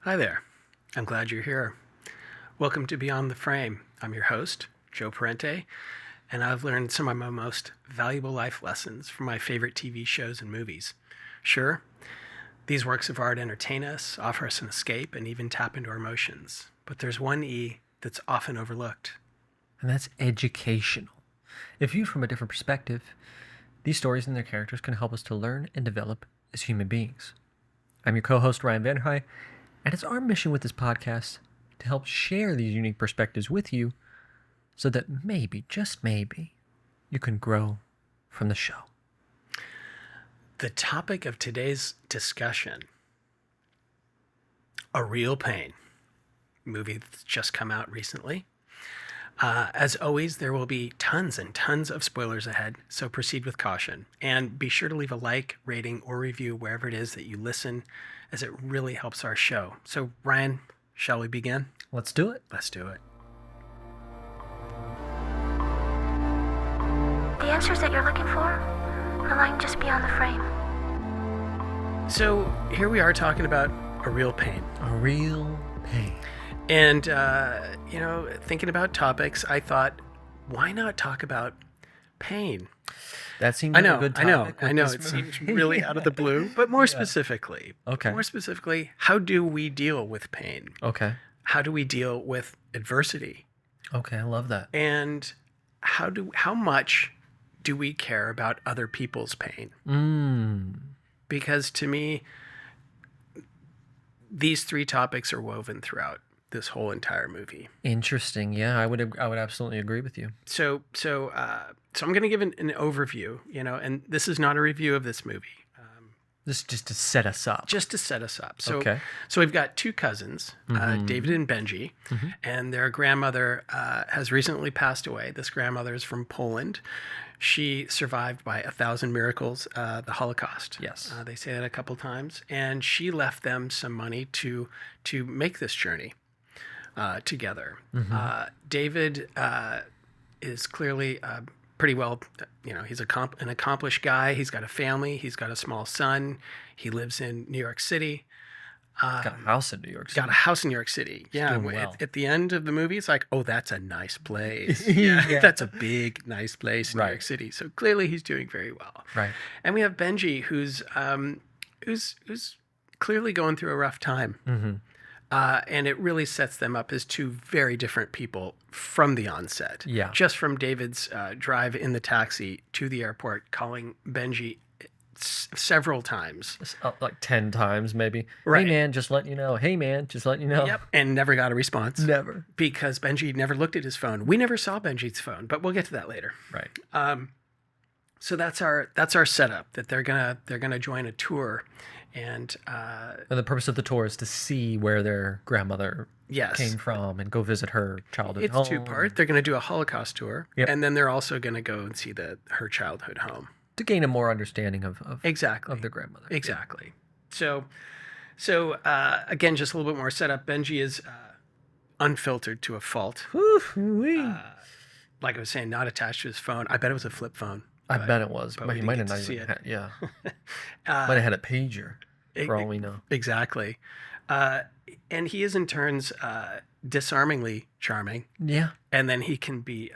Hi there. I'm glad you're here. Welcome to Beyond the Frame. I'm your host, Joe Parente, and I've learned some of my most valuable life lessons from my favorite TV shows and movies. Sure, these works of art entertain us, offer us an escape, and even tap into our emotions. But there's one E that's often overlooked. And that's educational. If viewed from a different perspective, these stories and their characters can help us to learn and develop as human beings. I'm your co-host, Ryan Vanderhei, and it's our mission with this podcast to help share these unique perspectives with you so that maybe, just maybe, you can grow from the show. The topic of today's discussion, A Real Pain, movie that's just come out recently. As always, there will be tons and tons of spoilers ahead, so proceed with caution. And be sure to leave a like, rating, or review wherever it is that you listen, as it really helps our show. So, Ryan, shall we begin? Let's do it. Let's do it. The answers that you're looking for are lying just beyond the frame. So, here we are talking about A Real Pain. A real pain. And, thinking about topics, I thought, why not talk about pain? That seems like a good topic. I know. It seems really out of the blue, but more specifically, Okay. how do we deal with pain? Okay. How do we deal with adversity? Okay, I love that. And how much do we care about other people's pain? Because to me, these three topics are woven throughout this whole entire movie. Interesting. Yeah, I would absolutely agree with you. So I'm going to give an overview, and this is not a review of this movie. This is just to set us up. So, Okay. So we've got two cousins, David and Benji, and their grandmother has recently passed away. This grandmother is from Poland. She survived by 1,000 miracles the Holocaust. Yes. They say that a couple times, and she left them some money to make this journey together. David is clearly pretty well, he's an accomplished guy. He's got a family. He's got a small son. He lives in New York City. Got a house in New York City. Got a house in New York City. Yeah. doing well. At the end of the movie, it's like, oh, that's a nice place. Yeah. That's a big, nice place in New Right. York City. So clearly he's doing very well. Right. And we have Benji, who's clearly going through a rough time. And it really sets them up as two very different people from the onset. Yeah. Just from David's drive in the taxi to the airport, calling Benji several times. Like 10 times, maybe. Right. Hey, man, just letting you know. Hey, man, just letting you know. Yep. And never got a response. Never. Because Benji never looked at his phone. We never saw Benji's phone, but we'll get to that later. Right. So that's our setup, that they're gonna join a tour, and And the purpose of the tour is to see where their grandmother yes, came from and go visit her childhood it's home. two-part. They're gonna do a Holocaust tour, Yep. and then they're also gonna go and see her childhood home. To gain a more understanding of Exactly. of their grandmother. Exactly. So again, just a little bit more setup. Benji is unfiltered to a fault. Like I was saying, not attached to his phone. I bet it was a flip phone. I bet it was. but But we he might didn't have get not to even see had, yeah. Might have had a pager, for all we know. Exactly. And he is in turns disarmingly charming, Yeah. and then he can be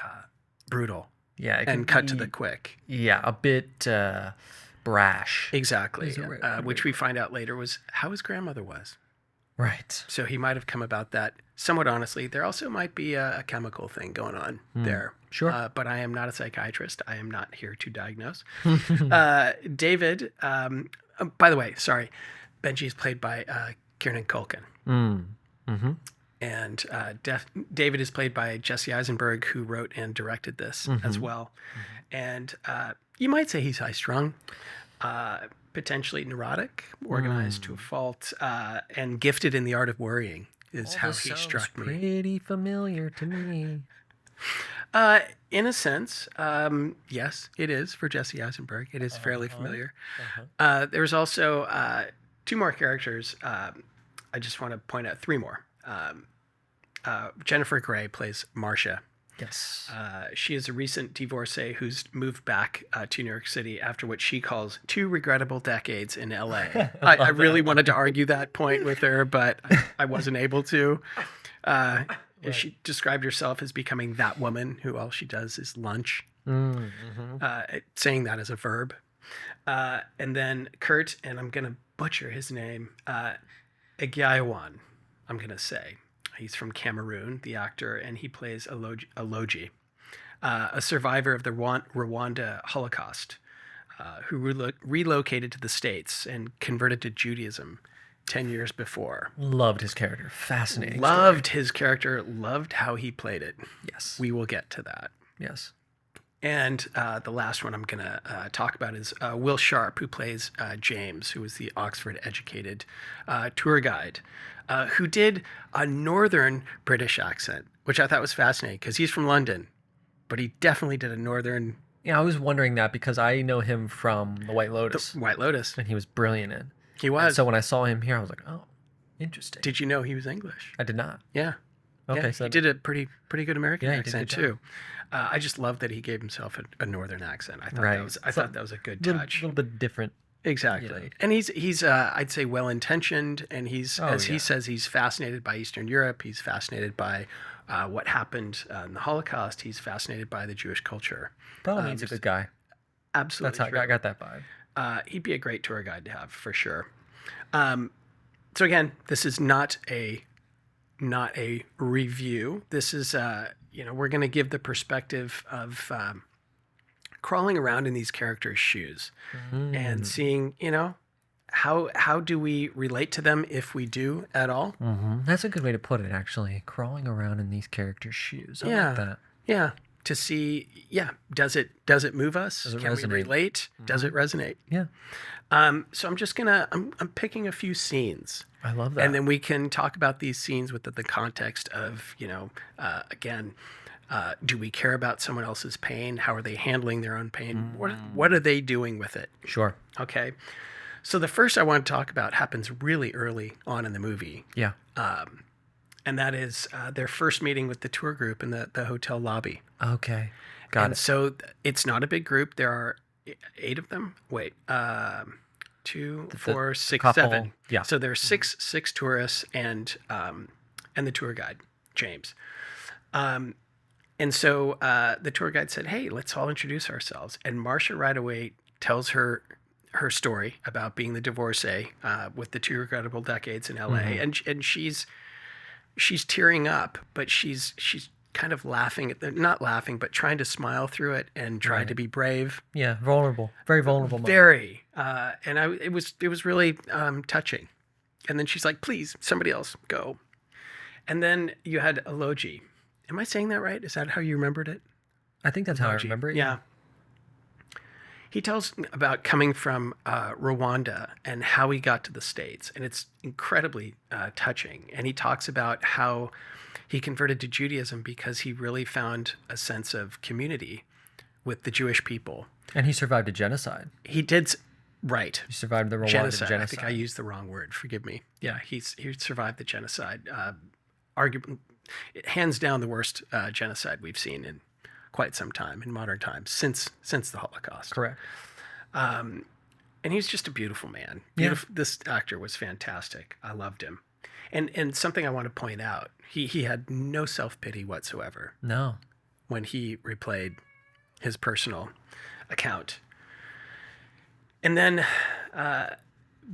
brutal Yeah. It can and cut to be- the quick. Yeah, a bit brash. Exactly. Is a right Which we find out later was how his grandmother was. Right. So he might have come about that somewhat honestly. There also might be a chemical thing going on there. Sure. But I am not a psychiatrist. I am not here to diagnose. David, by the way, sorry, Benji is played by Kieran Culkin. And David is played by Jesse Eisenberg, who wrote and directed this as well. And you might say he's high-strung, potentially neurotic, organized to a fault, and gifted in the art of worrying is All how this he sounds struck me. pretty familiar to me. In a sense, yes, it is for Jesse Eisenberg. It is fairly familiar. There's also two more characters. I just want to point out three more. Jennifer Grey plays Marsha, Yes. She is a recent divorcee who's moved back to New York City after what she calls 2 regrettable decades in LA. I really wanted to argue that point with her, but I wasn't able to. Right. She described herself as becoming that woman who all she does is lunch, saying that as a verb. And then Kurt, and I'm going to butcher his name, Egyawan, I'm going to say. He's from Cameroon, the actor, and he plays Aloji, a survivor of the Rwanda Holocaust, who relocated to the States and converted to Judaism 10 years before. Loved his character. Fascinating. Loved his character. Loved how he played it. Yes. We will get to that. Yes. And the last one I'm going to talk about is Will Sharp, who plays James, who was the Oxford-educated tour guide, who did a northern British accent, which I thought was fascinating because he's from London, but he definitely did a northern. Yeah, I was wondering that because I know him from The White Lotus. The White Lotus. And he was brilliant in. He was. And so when I saw him here, I was like, oh, interesting. Did you know he was English? I did not. Yeah. Okay, yeah, so he did a pretty good American Yeah, he did a accent good too. I just love that he gave himself a northern accent. I thought Right. I thought that was a good A touch. little bit different. Exactly. Yeah. And he's I'd say well intentioned, and he's Oh, as he yeah. says, he's fascinated by Eastern Europe. He's fascinated by what happened in the Holocaust. He's fascinated by the Jewish culture. Probably means a good guy. Absolutely. That's how I got that vibe. He'd be a great tour guide to have for sure. So again, this is not a review. This is we're going to give the perspective of crawling around in these characters' shoes and seeing how do we relate to them if we do at all. That's a good way to put it, actually. Crawling around in these characters' shoes. I like that. Yeah. To see, does it move us? Does it Can we resonate? relate? Does it resonate? Yeah. So I'm picking a few scenes. I love that. And then we can talk about these scenes within the context of, again, do we care about someone else's pain? How are they handling their own pain? What are they doing with it? Sure. Okay. So the first I want to talk about happens really early on in the movie. Yeah. And that is their first meeting with the tour group in the hotel lobby. Okay. Got And it. so it's not a big group. There are 8 of them. Wait, 2, 4, 6, couple, 7. yeah. So there are six tourists and the tour guide, James. And so the tour guide said, "Hey, let's all introduce ourselves." And Marsha right away tells her story about being the divorcee with the 2 regrettable decades in LA, and she's tearing up, but she's kind of laughing not laughing, but trying to smile through it and try to be brave. Yeah. Vulnerable. Very vulnerable. Moment. Very. It was really touching. And then she's like, "Please, somebody else go." And then you had Aloji. Am I saying that right? Is that how you remembered it? I think that's how I Benji. remember it. Yeah. He tells about coming from Rwanda and how he got to the States. And it's incredibly touching. And he talks about how he converted to Judaism because he really found a sense of community with the Jewish people. And he survived a genocide. He did, right. He survived the Rwandan Genocide. genocide. I think I used the wrong word. Forgive me. Yeah, he survived the genocide. Arguably, hands down the worst genocide we've seen in quite some time, in modern times, since the Holocaust. Correct. And he's just a beautiful man. Beautiful. This actor was fantastic. I loved him. And something I want to point out, he had no self-pity whatsoever No. when he replayed his personal account. And then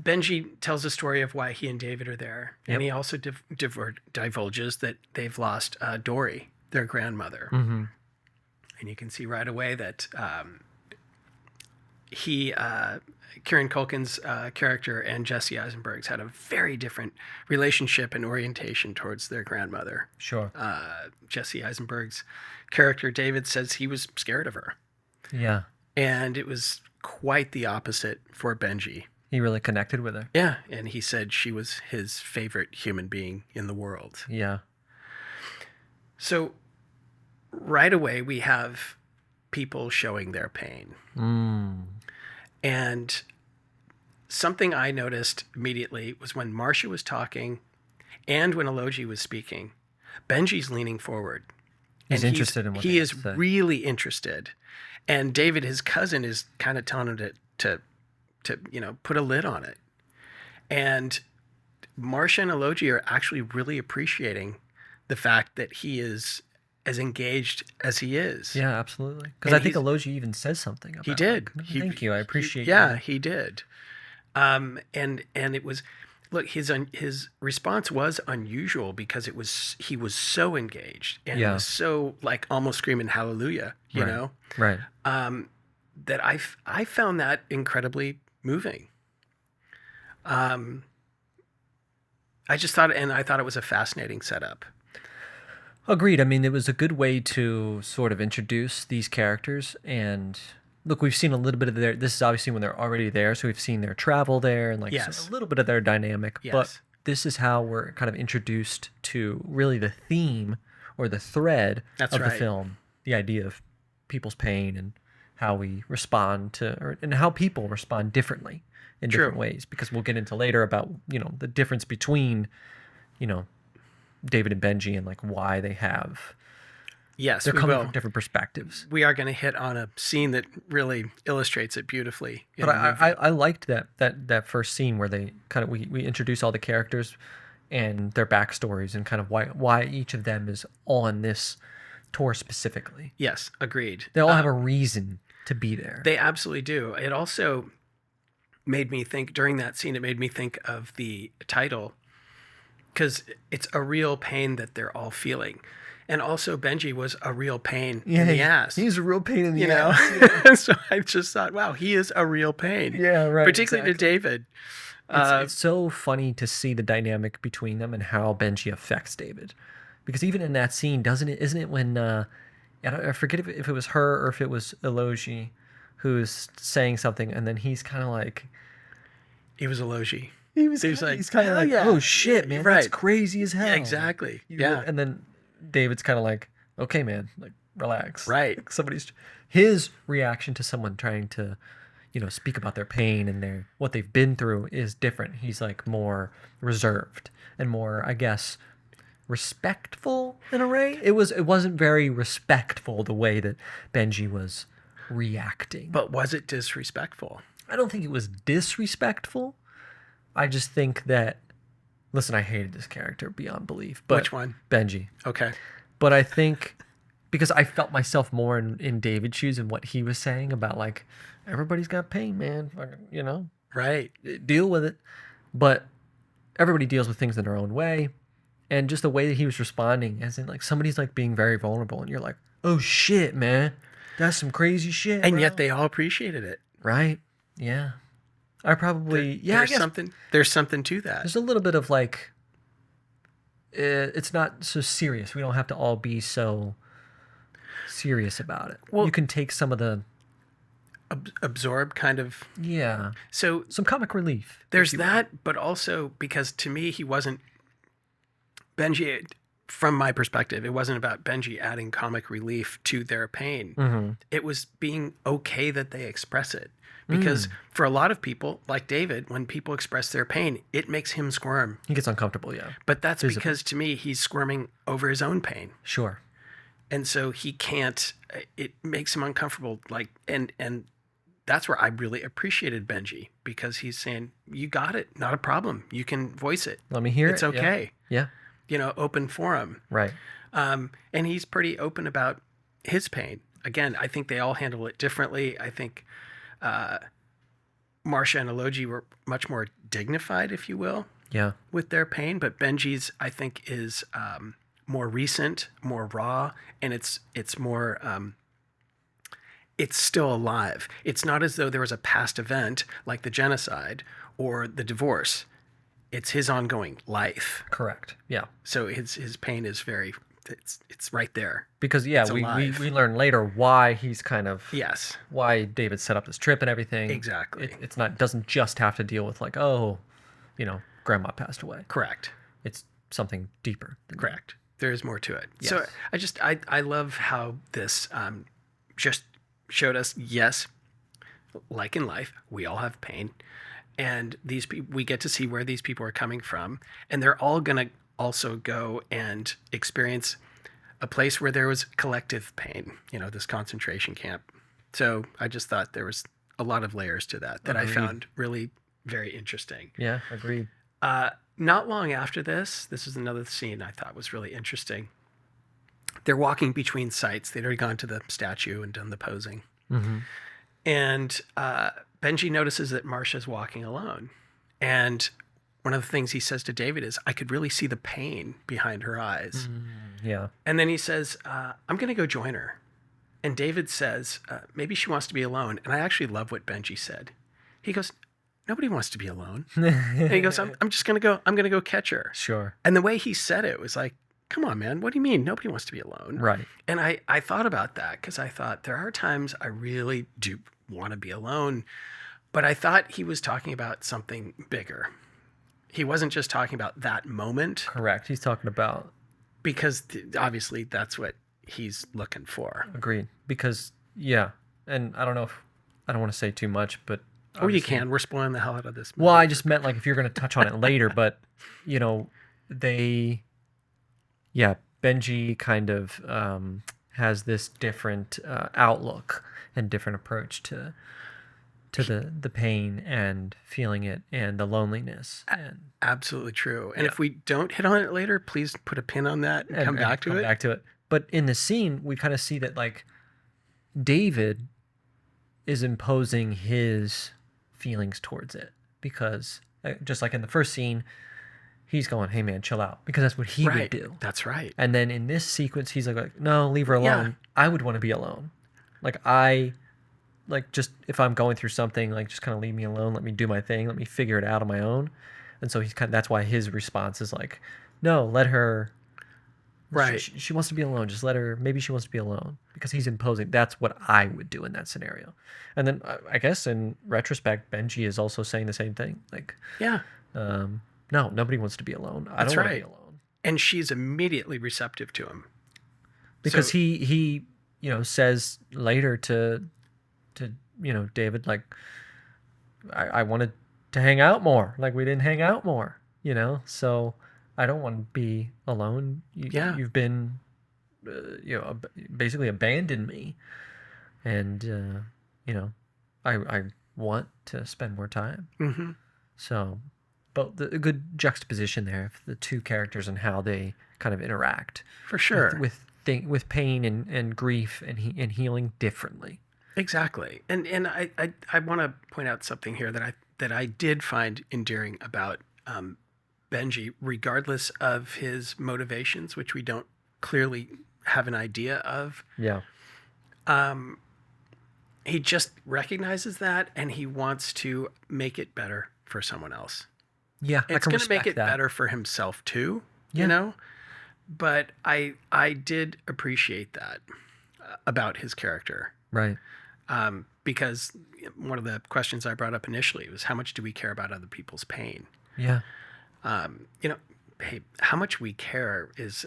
Benji tells a story of why he and David are there. Yep. And he also divulges that they've lost Dory, their grandmother. Mm-hmm. And you can see right away that Kieran Culkin's character and Jesse Eisenberg's had a very different relationship and orientation towards their grandmother. Sure. Jesse Eisenberg's character, David, says he was scared of her. Yeah. And it was quite the opposite for Benji. He really connected with her. Yeah. And he said she was his favorite human being in the world. Yeah. So right away, we have people showing their pain. And something I noticed immediately was when Marsha was talking and when Aloji was speaking, Benji's leaning forward He's And interested in what he they is have to say. really interested. And David, his cousin, is kind of telling him to put a lid on it. And Marsha and Elogi are actually really appreciating the fact that he is as engaged as he is. Yeah, absolutely. Because And I think he's- Elogi even says something about He did. like, thank you. I appreciate Yeah, you. he did. And it was, look, his response was unusual because he was so engaged and Yeah. was so like almost screaming hallelujah, you Right. know, Right. that I found that incredibly moving. I thought it was a fascinating setup. Agreed. I mean, it was a good way to sort of introduce these characters. And look, we've seen a little bit of their. This is obviously when they're already there, so we've seen their travel there and like Yes. a little bit of their dynamic. Yes. But this is how we're kind of introduced to really the theme or the thread That's of the right. film, the idea of people's pain and how we respond to, and how people respond differently in True. different ways. Because we'll get into later about the difference between David and Benji and like why they have. Yes, They're we coming will. from different perspectives. We are going to hit on a scene that really illustrates it beautifully. in But the movie. I liked that first scene where they kind of we introduce all the characters and their backstories and kind of why each of them is on this tour specifically. Yes, agreed. They all have a reason to be there. They absolutely do. It also made me think during that scene. It made me think of the title because it's a real pain that they're all feeling, and also Benji was a real pain in the ass. He's a real pain in the you know, ass. so I just thought, wow, he is a real pain. Yeah, right. Particularly to David. It's so funny to see the dynamic between them and how Benji affects David, because even in that scene, isn't it when I forget if it was her or if it was Elogi who's saying something, and then he's kind of like He was a Logi. he's kind of like, yeah. oh shit, man, Right. that's crazy as hell. Exactly. You Yeah. really- and then David's kind of like, okay, man, like relax. Right. Like his reaction to someone trying to, speak about their pain and what they've been through is different. He's like more reserved and more, I guess, respectful in a way. It wasn't very respectful the way that Benji was reacting. But was it disrespectful? I don't think it was disrespectful. I just think that, listen, I hated this character beyond belief. But Which one? Benji. Okay. But I think because I felt myself more in David's shoes and what he was saying about like, everybody's got pain, man. Fucking, Right. deal with it. But everybody deals with things in their own way. And just the way that he was responding, as in like somebody's like being very vulnerable and you're like, oh shit, man. That's some crazy shit. And bro. yet they all appreciated it. Right. Yeah. I probably, I There's guess there's something to that. there's a little bit of like, it's not so serious. We don't have to all be so serious about it. Well- You can take some of the, Absorb kind of. yeah, So some comic relief. there's that, but also because to me, he wasn't Benji. From my perspective, it wasn't about Benji adding comic relief to their pain. Mm-hmm. It was being okay that they express it. Because for a lot of people, like David, when people express their pain, it makes him squirm. He gets uncomfortable, yeah. But that's Visibly. because to me, he's squirming over his own pain. Sure. And so he can't, it makes him uncomfortable. Like, and that's where I really appreciated Benji because he's saying, you got it. Not a problem. You can voice it. Let me hear It's it. okay. Yeah. Open forum. Right. And he's pretty open about his pain. Again, I think they all handle it differently. I think Marsha and Elogi were much more dignified, if you will, Yeah. with their pain. But Benji's, I think, is more recent, more raw, and it's more. It's still alive. It's not as though there was a past event like the genocide or the divorce. It's his ongoing life. Correct. Yeah. So his pain is very. It's right there. Because yeah, It's we alive. learn later why he's kind of Yes. why David set up this trip and everything. Exactly. It's not doesn't just have to deal with like, oh, grandma passed away. Correct. It's something deeper than that. Correct. There is more to it. So Yes. I love how this just showed us, yes, like in life, we all have pain. And these people, we get to see where these people are coming from. And they're all going to also go and experience a place where there was collective pain, this concentration camp. So I just thought there was a lot of layers to that I Agreed. found really very interesting. Yeah, agreed. Not long after this is another scene I thought was really interesting. They're walking between sites. They'd already gone to the statue and done the posing. Mm-hmm. And Benji notices that Marsha's walking alone. And one of the things he says to David is, I could really see the pain behind her eyes. Yeah. And then he says, I'm going to go join her. And David says, maybe she wants to be alone. And I actually love what Benji said. He goes, nobody wants to be alone. And he goes, I'm just going to go. I'm going to go catch her. Sure. And the way he said it was like, come on, man. What do you mean? Nobody wants to be alone. Right. And I thought about that because I thought there are times I really do want to be alone. But I thought he was talking about something bigger. He wasn't just talking about that moment. Correct. He's talking about. Because obviously that's what he's looking for. Agreed. Because, yeah. And I don't know if, I don't want to say too much, but. Oh, you can. We're spoiling the hell out of this movie. Well, I just meant like if you're going to touch on it later, but, Benji kind of has this different outlook and different approach to the pain and feeling it and the loneliness. And absolutely true. And if we don't hit on it later, please put a pin on that and come back to it. But in the scene, we kind of see that like David is imposing his feelings towards it because just like in the first scene, he's going, hey man, chill out, because that's what he would do. That's right. And then in this sequence, he's like no, leave her alone. Yeah. I would want to be alone. Just if I'm going through something, like just kind of leave me alone, let me do my thing, let me figure it out on my own. And so that's why his response is like, no, let her. Right. She wants to be alone. Just let her. Maybe she wants to be alone because he's imposing. That's what I would do in that scenario. And then I guess in retrospect, Benji is also saying the same thing. Like, yeah. No, nobody wants to be alone. I don't want to be alone. And she's immediately receptive to him. Because he says later to David, like, I wanted to hang out more. Like, we didn't hang out more, so I don't want to be alone. You've been, basically abandoned me. And, I want to spend more time. Mm-hmm. So, but a good juxtaposition there of the two characters and how they kind of interact. For sure. With pain and grief and healing differently. Exactly. And I want to point out something here that I did find endearing about Benji, regardless of his motivations, which we don't clearly have an idea of. Yeah. He just recognizes that and he wants to make it better for someone else. Yeah, it's going to make it better for himself too, But I did appreciate that about his character. Right. Because one of the questions I brought up initially was, how much do we care about other people's pain? Yeah. Hey, how much we care is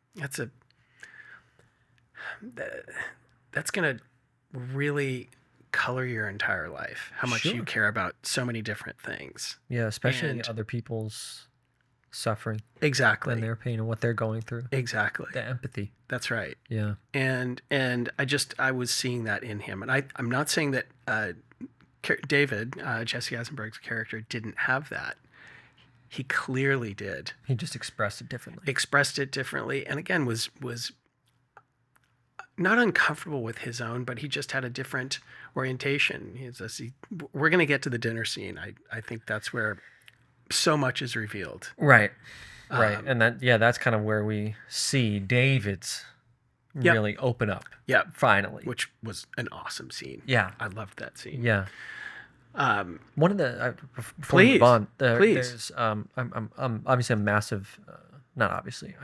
that's going to really color your entire life. How much you care about so many different things. Yeah, especially other people's suffering. Exactly. And their pain and what they're going through. Exactly. The empathy. That's right. Yeah. And I was seeing that in him. And I'm not saying that David, Jesse Eisenberg's character, didn't have that. He clearly did. He just expressed it differently. And again, was not uncomfortable with his own, but he just had a different orientation. We're going to get to the dinner scene. I think that's where so much is revealed. Right. Right. And that's kind of where we see David's really open up. Yeah. Finally. Which was an awesome scene. Yeah. I loved that scene. Yeah. One of the please. There's I'm obviously a massive not obviously.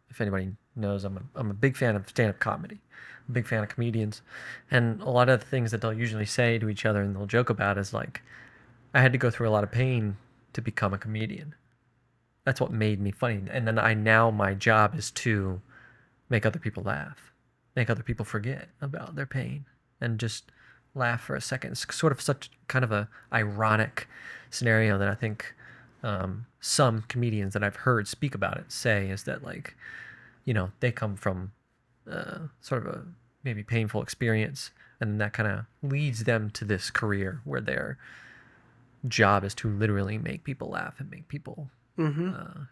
If anybody knows, I'm a big fan of stand-up comedy. I'm a big fan of comedians, and a lot of the things that they'll usually say to each other and they'll joke about is like, I had to go through a lot of pain to become a comedian. That's what made me funny. And then my job is to make other people laugh, make other people forget about their pain and just laugh for a second. It's sort of such kind of a ironic scenario that I think some comedians that I've heard speak about it say is that, like, they come from sort of a maybe painful experience, and then that kind of leads them to this career where their job is to literally make people laugh and make people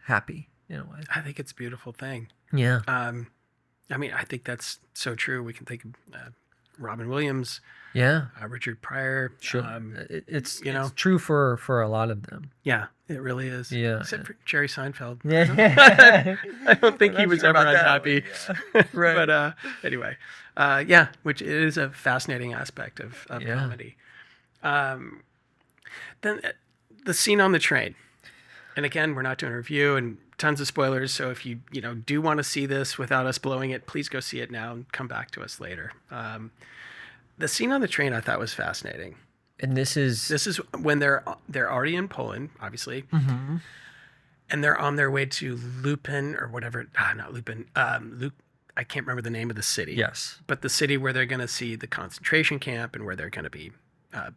happy in a way. I think it's a beautiful thing. Yeah. I mean, I think that's so true. We can think of Robin Williams, Yeah. Richard Pryor. Sure. It's you know, it's true for a lot of them. yeah, it really is. Yeah. Except for Jerry Seinfeld. Yeah. I don't think he I'm not was sure ever about that unhappy. one, yeah. Right. But anyway, yeah, which is a fascinating aspect of Yeah. comedy. Then the scene on the train. And again, we're not doing a review and tons of spoilers. So if you do want to see this without us blowing it, please go see it now and come back to us later. The scene on the train I thought was fascinating. And this is when they're already in Poland, obviously, and they're on their way to Lupin or whatever. Not Lupin. I can't remember the name of the city. yes, But the city where they're going to see the concentration camp and where they're going to be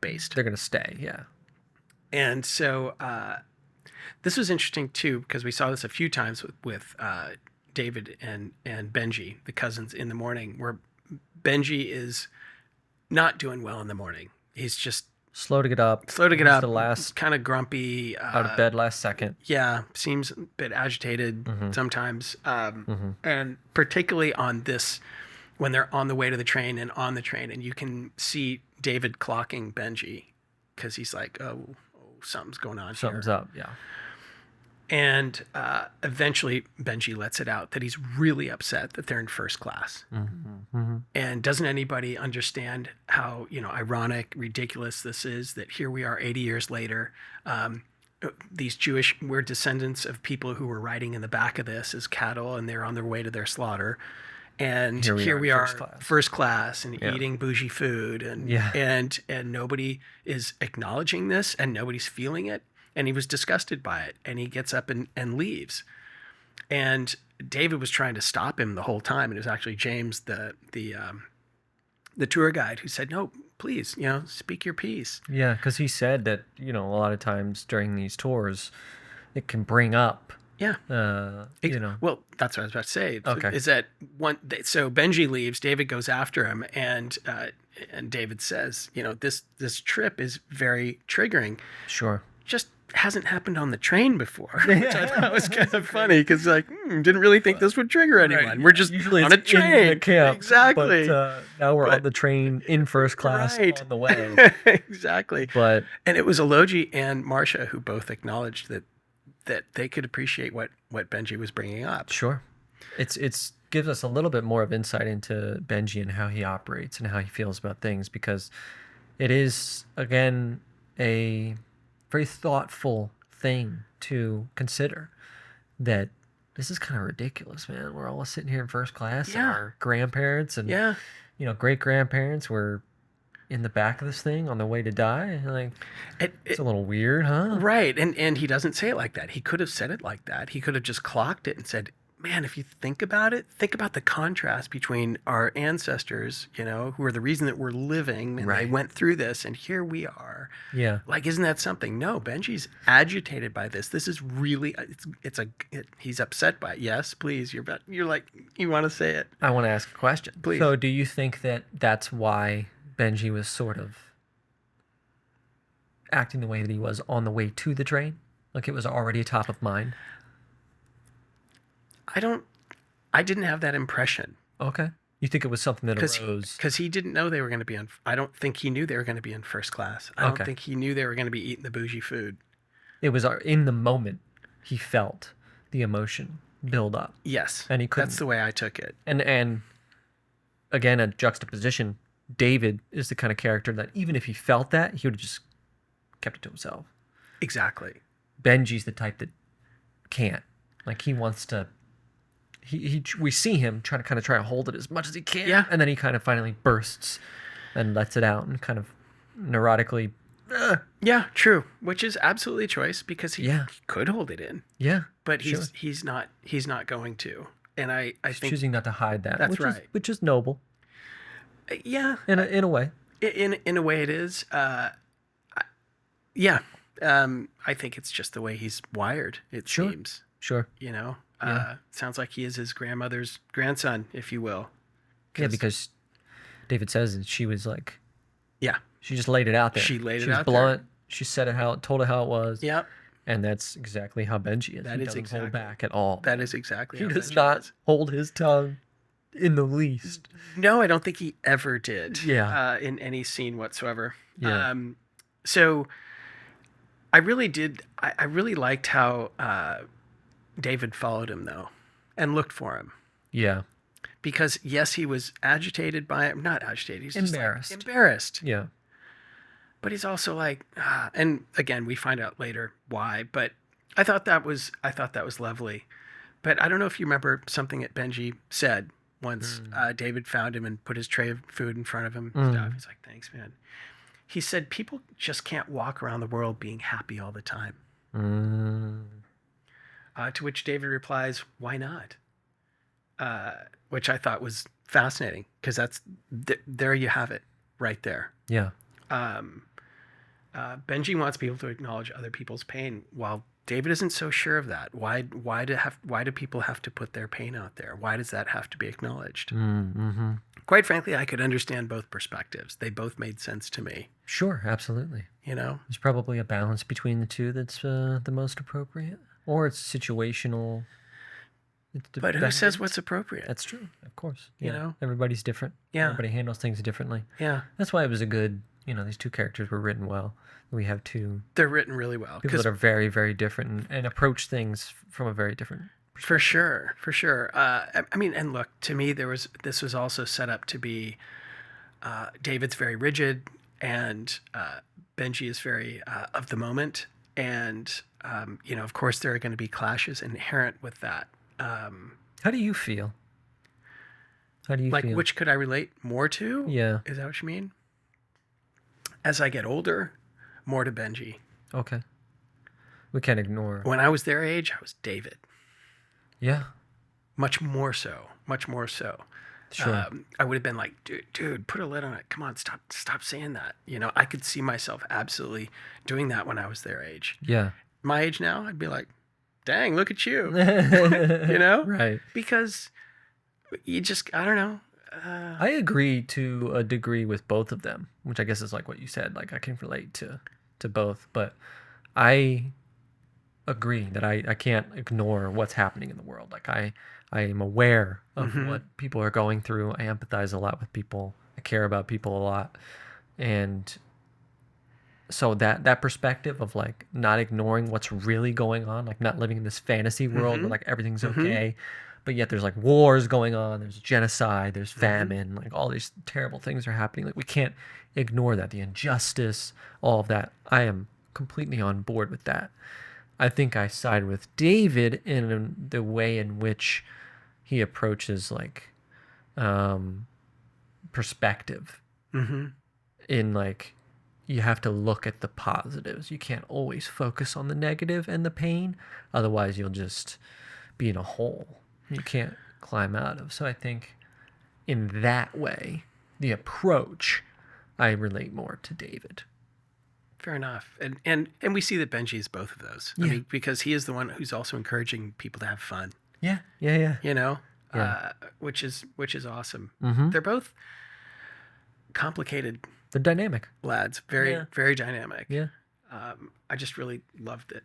based. they're gonna stay. Yeah. And so this was interesting too, because we saw this a few times with David and Benji, the cousins, in the morning, where Benji is not doing well in the morning. He's just Slow to get up. slow to get He's up, The last kind of grumpy. out of bed last second. Yeah, seems a bit agitated sometimes. And particularly on this, when they're on the way to the train and on the train, and you can see David clocking Benji because he's like, oh, something's going on Something's here. up. Yeah. And eventually Benji lets it out that he's really upset that they're in first class. And doesn't anybody understand how, ironic, ridiculous this is, that here we are 80 years later. We're descendants of people who were riding in the back of this as cattle, and they're on their way to their slaughter. And here we are, first class, and eating bougie food, and nobody is acknowledging this, and nobody's feeling it. And he was disgusted by it, and he gets up and leaves. And David was trying to stop him the whole time, and it was actually James, the tour guide, who said, "No, please, speak your piece." Yeah, because he said that a lot of times during these tours, it can bring up. Yeah. Well, that's what I was about to say. Okay. Is that so Benji leaves, David goes after him, and David says, this trip is very triggering. Sure. Just hasn't happened on the train before, which I thought was kind of funny, because didn't really think this would trigger anyone. Right. We're just usually on a train. in the camp, Exactly. But now we're on the train in first class Right. on the way. Exactly. But And it was Ologi and Marsha who both acknowledged that they could appreciate what Benji was bringing up. sure, it's gives us a little bit more of insight into Benji and how he operates and how he feels about things, because it is again a very thoughtful thing to consider, that this is kind of ridiculous, man. We're all sitting here in first class, and Yeah. our grandparents and Yeah. great grandparents were in the back of this thing on the way to die. Like, it's a little weird, huh? Right. And he doesn't say it like that. He could have said it like that. He could have just clocked it and said, man, if you think about it, think about the contrast between our ancestors, who are the reason that we're living, and they Right. went through this, and here we are. Yeah. Like, isn't that something? No, Benji's agitated by this. This is really, he's upset by it. Yes, please. You're like, you want to say it. I want to ask a question. Please. So, do you think that that's why Benji was sort of acting the way that he was on the way to the train? Like, it was already top of mind? I didn't have that impression. Okay. You think it was something that arose? Because he didn't know they were going to be on. I don't think he knew they were going to be in first class. I don't think he knew they were going to be eating the bougie food. It was in the moment he felt the emotion build up. Yes, And he couldn't. that's the way I took it. And again, a juxtaposition. David is the kind of character that even if he felt that, he would have just kept it to himself. Exactly. Benji's the type that can't. Like, he wants to. We see him try to hold it as much as he can. Yeah. And then he kind of finally bursts and lets it out and kind of neurotically. Yeah, true. Which is absolutely a choice, because he could hold it in, Yeah. but Sure. he's not going to. And I He's think choosing not to hide that. That's right. Which is noble yeah, in a way. in a way it is. Yeah. I think it's just the way he's wired. It Sure. seems. Sure. Sounds like he is his grandmother's grandson, if you will. Yeah, because David says that she was like, yeah, she just laid it out there. She laid it was out there. blunt. She said told it how it was. Yep. And that's exactly how Benji is. That He is doesn't exactly hold back at all. That is exactly. He how does Benji not is. hold his tongue in the least. No, I don't think he ever did. Yeah. In any scene whatsoever. Yeah. So I really did. I really liked how David followed him though, and looked for him. Yeah. Because yes, he was agitated by it. Not agitated. He's just embarrassed. Embarrassed. Yeah. But he's also like, and again, we find out later why. But I thought that was lovely. But I don't know if you remember something that Benji said once. David found him and put his tray of food in front of him. And stuff. He's like, "Thanks, man." He said, "People just can't walk around the world being happy all the time." To which David replies, "Why not?" Which I thought was fascinating because that's there you have it right there. Yeah. Benji wants people to acknowledge other people's pain, while David isn't so sure of that. Why do people have to put their pain out there? Why does that have to be acknowledged? Mm-hmm. Quite frankly, I could understand both perspectives. They both made sense to me. Sure, absolutely. You know, there's probably a balance between the two that's the most appropriate, or it's situational. But who says what's appropriate? That's true, of course. You know, everybody's different. Yeah, everybody handles things differently. Yeah, that's why it was a good. These two characters were written well. We have two. They're written really well. People that are very, very different and approach things from a very different perspective. For sure. I mean, and look, to me, this was also set up to be David's very rigid, and Benji is very of the moment, and of course, there are going to be clashes inherent with that. How do you feel? Like, which could I relate more to? Yeah. Is that what you mean? As I get older, more to Benji. Okay. We can't ignore. When I was their age, I was David. Yeah. Much more so. Sure. I would have been like, dude, put a lid on it. Come on, stop saying that. I could see myself absolutely doing that when I was their age. Yeah. My age now, I'd be like, dang, look at you. Right. Because you just, I don't know. I agree to a degree with both of them, which I guess is like what you said. Like, I can relate to both, but I agree that I can't ignore what's happening in the world. Like, I am aware of what people are going through. I empathize a lot with people. I care about people a lot. And so that perspective of like not ignoring what's really going on, like not living in this fantasy world where like everything's okay, but yet there's like wars going on, there's genocide, there's famine, like all these terrible things are happening. Like, we can't ignore that, the injustice, all of that. I am completely on board with that. I think I side with David in the way in which he approaches like perspective. In like, you have to look at the positives. You can't always focus on the negative and the pain. Otherwise, you'll just be in a hole you can't climb out of. So I think in that way, the approach, I relate more to David. Fair enough. And we see that Benji is both of those. Yeah. I mean, because he is the one who's also encouraging people to have fun. Yeah. Which is awesome. Mm-hmm. They're both complicated. They're dynamic lads. Very, very dynamic. Yeah. I just really loved it.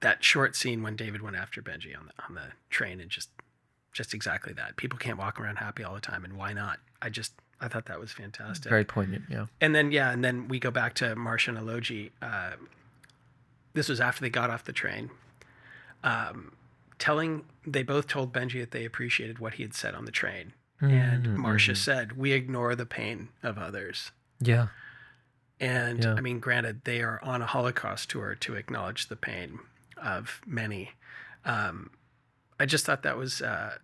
That short scene when David went after Benji on the train, and just exactly that. People can't walk around happy all the time, and why not? I thought that was fantastic. Very poignant, yeah. And then we go back to Marsha and Aloji. This was after they got off the train. They both told Benji that they appreciated what he had said on the train. And Marsha said, "We ignore the pain of others." Yeah. And I mean, granted, they are on a Holocaust tour to acknowledge the pain of many. I just thought that was, I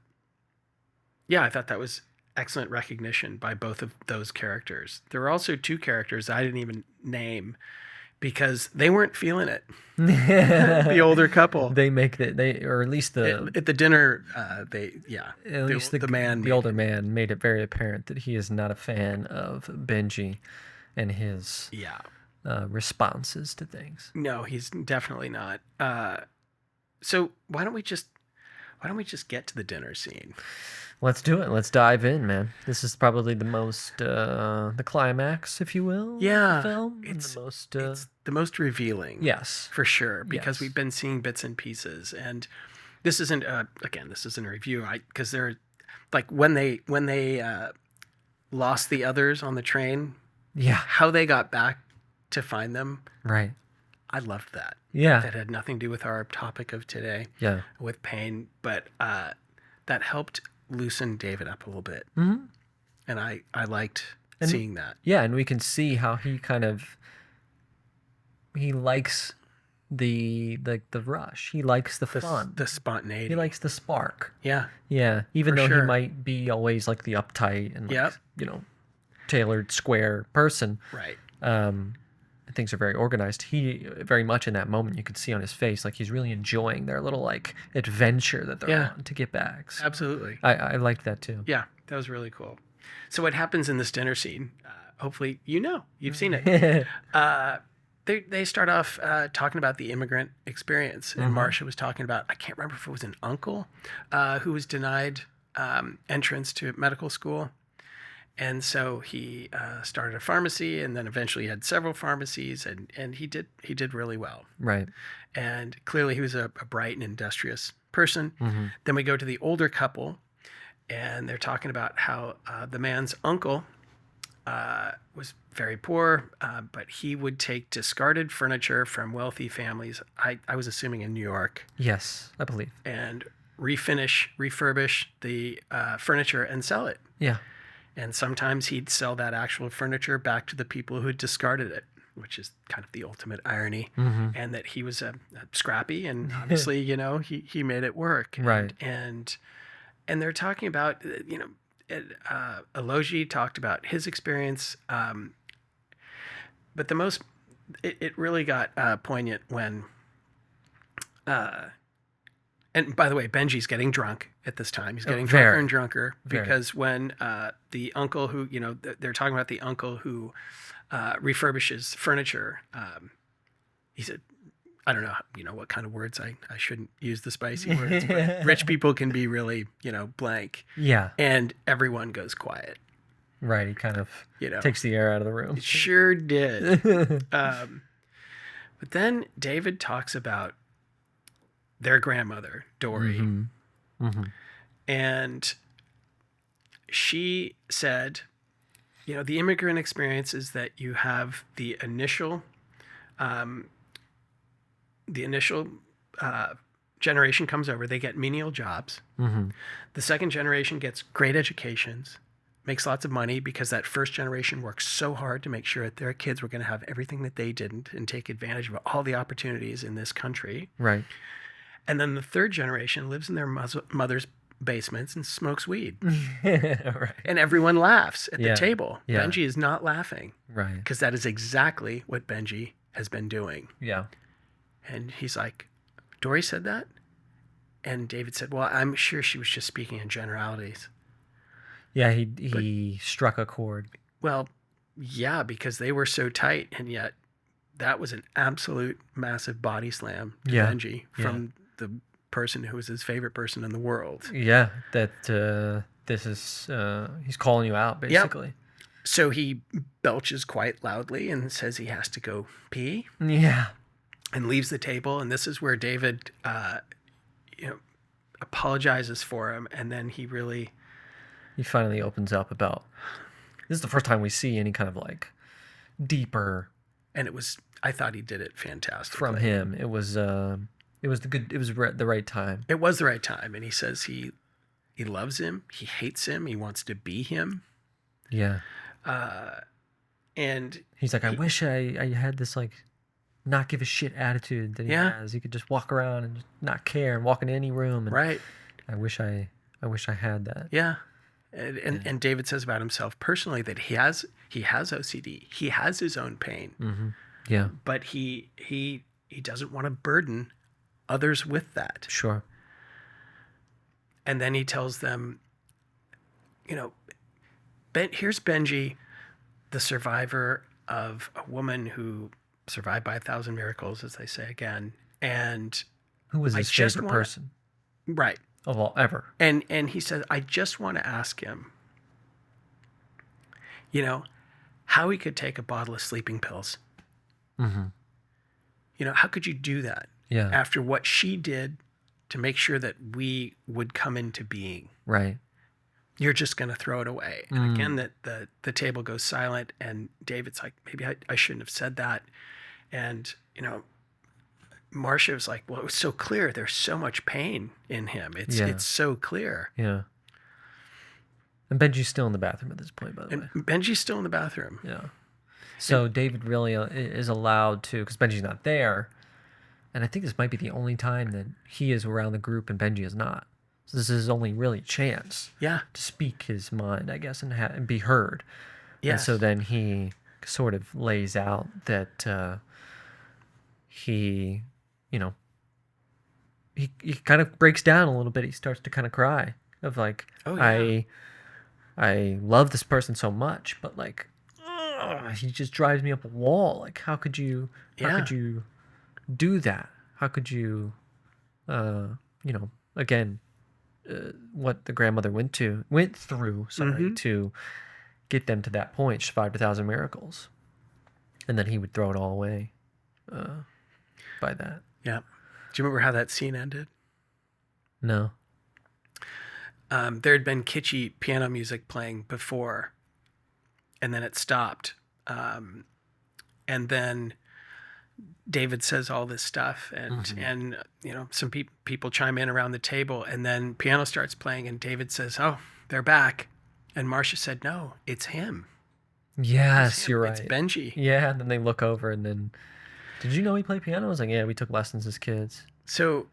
thought that was excellent recognition by both of those characters. There were also two characters I didn't even name because they weren't feeling it. The older couple. They make that or at least at the dinner. The older man made it very apparent that he is not a fan of Benji and his responses to things. No, he's definitely not. So why don't we just why don't we just get to the dinner scene? Let's do it. Let's dive in, man. This is probably the most, the climax, if you will, of Yeah, the film. And it's the most, it's the most revealing. yes. For sure, because Yes. we've been seeing bits and pieces, and this isn't again, this isn't a review. Because they're like when they lost the others on the train, Yeah. how they got back to find them. Right. I loved that. Yeah. That had nothing to do with our topic of today, Yeah. with pain, but that helped loosen David up a little bit, Mm-hmm. and I liked And- seeing that. Yeah, and we can see how he likes the rush. He likes the fun. The spontaneity. He likes the spark. Yeah, Yeah, even For though sure. he might be always like the uptight and like, Yep. tailored square person. right. Things are very organized. He very much in that moment you could see on his face like he's really enjoying their little like adventure that they're Yeah. on to get back. So Absolutely. I liked that too. Yeah, that was really cool. So what happens in this dinner scene? Hopefully, you've seen it. They start off talking about the immigrant experience, and Marsha was talking about, I can't remember if it was an uncle who was denied entrance to medical school, and so he started a pharmacy, and then eventually had several pharmacies, and he did really well. Right. And clearly he was a bright and industrious person. Mm-hmm. Then we go to the older couple, and they're talking about how the man's uncle was very poor, but he would take discarded furniture from wealthy families, I was assuming in New York, Yes, I believe. and refurbish the furniture and sell it. Yeah. And sometimes he'd sell that actual furniture back to the people who discarded it, which is kind of the ultimate irony. Mm-hmm. And that he was scrappy, and obviously, he made it work. Right. And they're talking about, Elogi talked about his experience, but it really got poignant when, and by the way, Benji's getting drunk at this time. He's getting drunker very. and drunker Very. because when the uncle who, they're talking about the uncle who refurbishes furniture, he said, I don't know, what kind of words, I shouldn't use the spicy words, but rich people can be really, blank. Yeah. And everyone goes quiet. Right. He kind of You know. takes the air out of the room. It sure did. But then David talks about their grandmother, Dory. Mm-hmm. Mm-hmm. And she said, the immigrant experience is that you have the initial generation comes over, they get menial jobs. Mm-hmm. The second generation gets great educations, makes lots of money because that first generation worked so hard to make sure that their kids were going to have everything that they didn't and take advantage of all the opportunities in this country. Right. And then the third generation lives in their mother's basements and smokes weed. Right. And everyone laughs at Yeah. the table. Yeah. Benji is not laughing Right. because that is exactly what Benji has been doing. Yeah. And he's like, Dory said that? And David said, well, I'm sure she was just speaking in generalities. Yeah. He struck a chord. Well, yeah, because they were so tight, and yet that was an absolute massive body slam to Yeah. Benji from the person who was his favorite person in the world. Yeah. That this is he's calling you out basically. So he belches quite loudly and says he has to go pee Yeah. and leaves the table. And this is where David, apologizes for him. And then he finally opens up about. This is the first time we see any kind of like deeper and I thought he did it fantastically. from him. It was the right time. It was the right time. And he says he loves him. He hates him. He wants to be him. Yeah. And He's like, I wish I had this like not give a shit attitude that he Yeah. has. He could just walk around and just not care and walk into any room. And right. I wish I had that. Yeah. And David says about himself personally that he has OCD. He has his own pain, Mm-hmm. Yeah. but he doesn't want to burden others with that. Sure. And then he tells them, here's Benji, the survivor of a woman who survived by 1,000 miracles, as they say again. And Who was I his just favorite wanna- person? right. of all ever. And he said, I just want to ask him, you know, how he could take a bottle of sleeping pills. Mm-hmm. You know, how could you do that? Yeah. After what she did to make sure that we would come into being. Right. You're just going to throw it away. And again, that the table goes silent, and David's like, maybe I shouldn't have said that. And, you know, Marsha was like, well, it was so clear. There's so much pain in him. It's so clear. Yeah. And Benji's still in the bathroom at this point, by the way. Benji's still in the bathroom. Yeah. So David really is allowed to, because Benji's not there, and I think this might be the only time that he is around the group and Benji is not. So this is only really a chance to speak his mind, I guess, and be heard. Yes. And so then he sort of lays out that he, you know, he kind of breaks down a little bit. He starts to kind of cry of like, I love this person so much, but like, he just drives me up a wall. Like, how could you do that? How could you, you know, again, what the grandmother went through, to get them to that point, survived 1,000 miracles. And then he would throw it all away by that. Yeah. Do you remember how that scene ended? No. There had been kitschy piano music playing before, and then it stopped. And then David says all this stuff, and you know, some people chime in around the table, and then piano starts playing, and David says, "Oh, they're back," and Marsha said, "No, it's him." Yes, you're right. It's Benji. Yeah, and then they look over, and then, did you know he played piano? I was like, yeah, we took lessons as kids. So,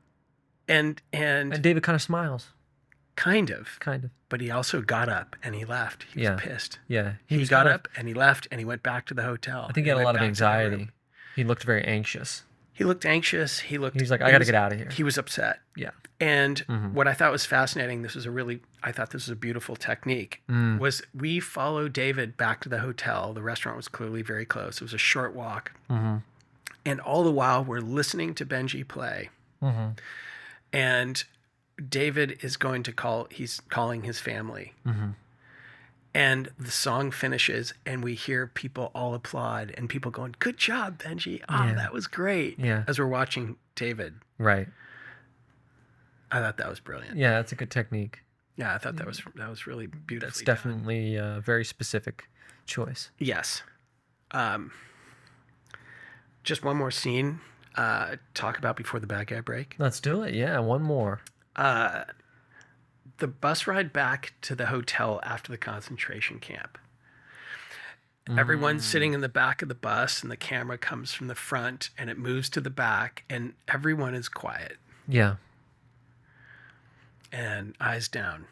and David kind of smiles. Kind of. But he also got up and he left. He was pissed. Yeah. He got up and he left and he went back to the hotel. I think he had a lot of anxiety. He looked very anxious. He looked anxious. He was like, I got to get out of here. He was upset. Yeah. And what I thought was fascinating, I thought this was a beautiful technique, was we followed David back to the hotel. The restaurant was clearly very close. It was a short walk. And all the while we're listening to Benji play. And David is he's calling his family. And the song finishes and we hear people all applaud and people going, "Good job, Benji. Oh, that was great." Yeah. As we're watching David. Right. I thought that was brilliant. Yeah, that's a good technique. Yeah, I thought that was really beautiful. That's definitely a very specific choice. Yes. Just one more scene talk about before the bad guy break. Let's do it. Yeah, one more. The bus ride back to the hotel after the concentration camp. Everyone's sitting in the back of the bus and the camera comes from the front and it moves to the back and everyone is quiet. Yeah. And eyes down.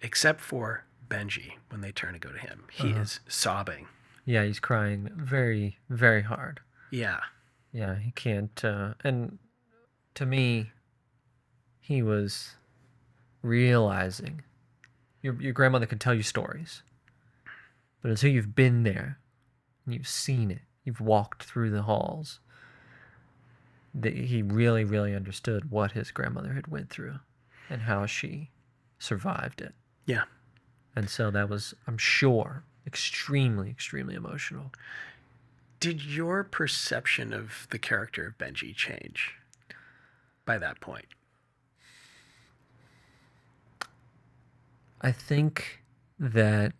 Except for Benji when they turn to go to him. He is sobbing. Yeah, he's crying very, very hard. Yeah. Yeah, he can't. And to me, he was realizing your grandmother could tell you stories, but until you've been there and you've seen it, you've walked through the halls, that he really, really understood what his grandmother had went through and how she survived it. Yeah. And so that was, I'm sure, extremely, extremely emotional. Did your perception of the character of Benji change by that point? I think that,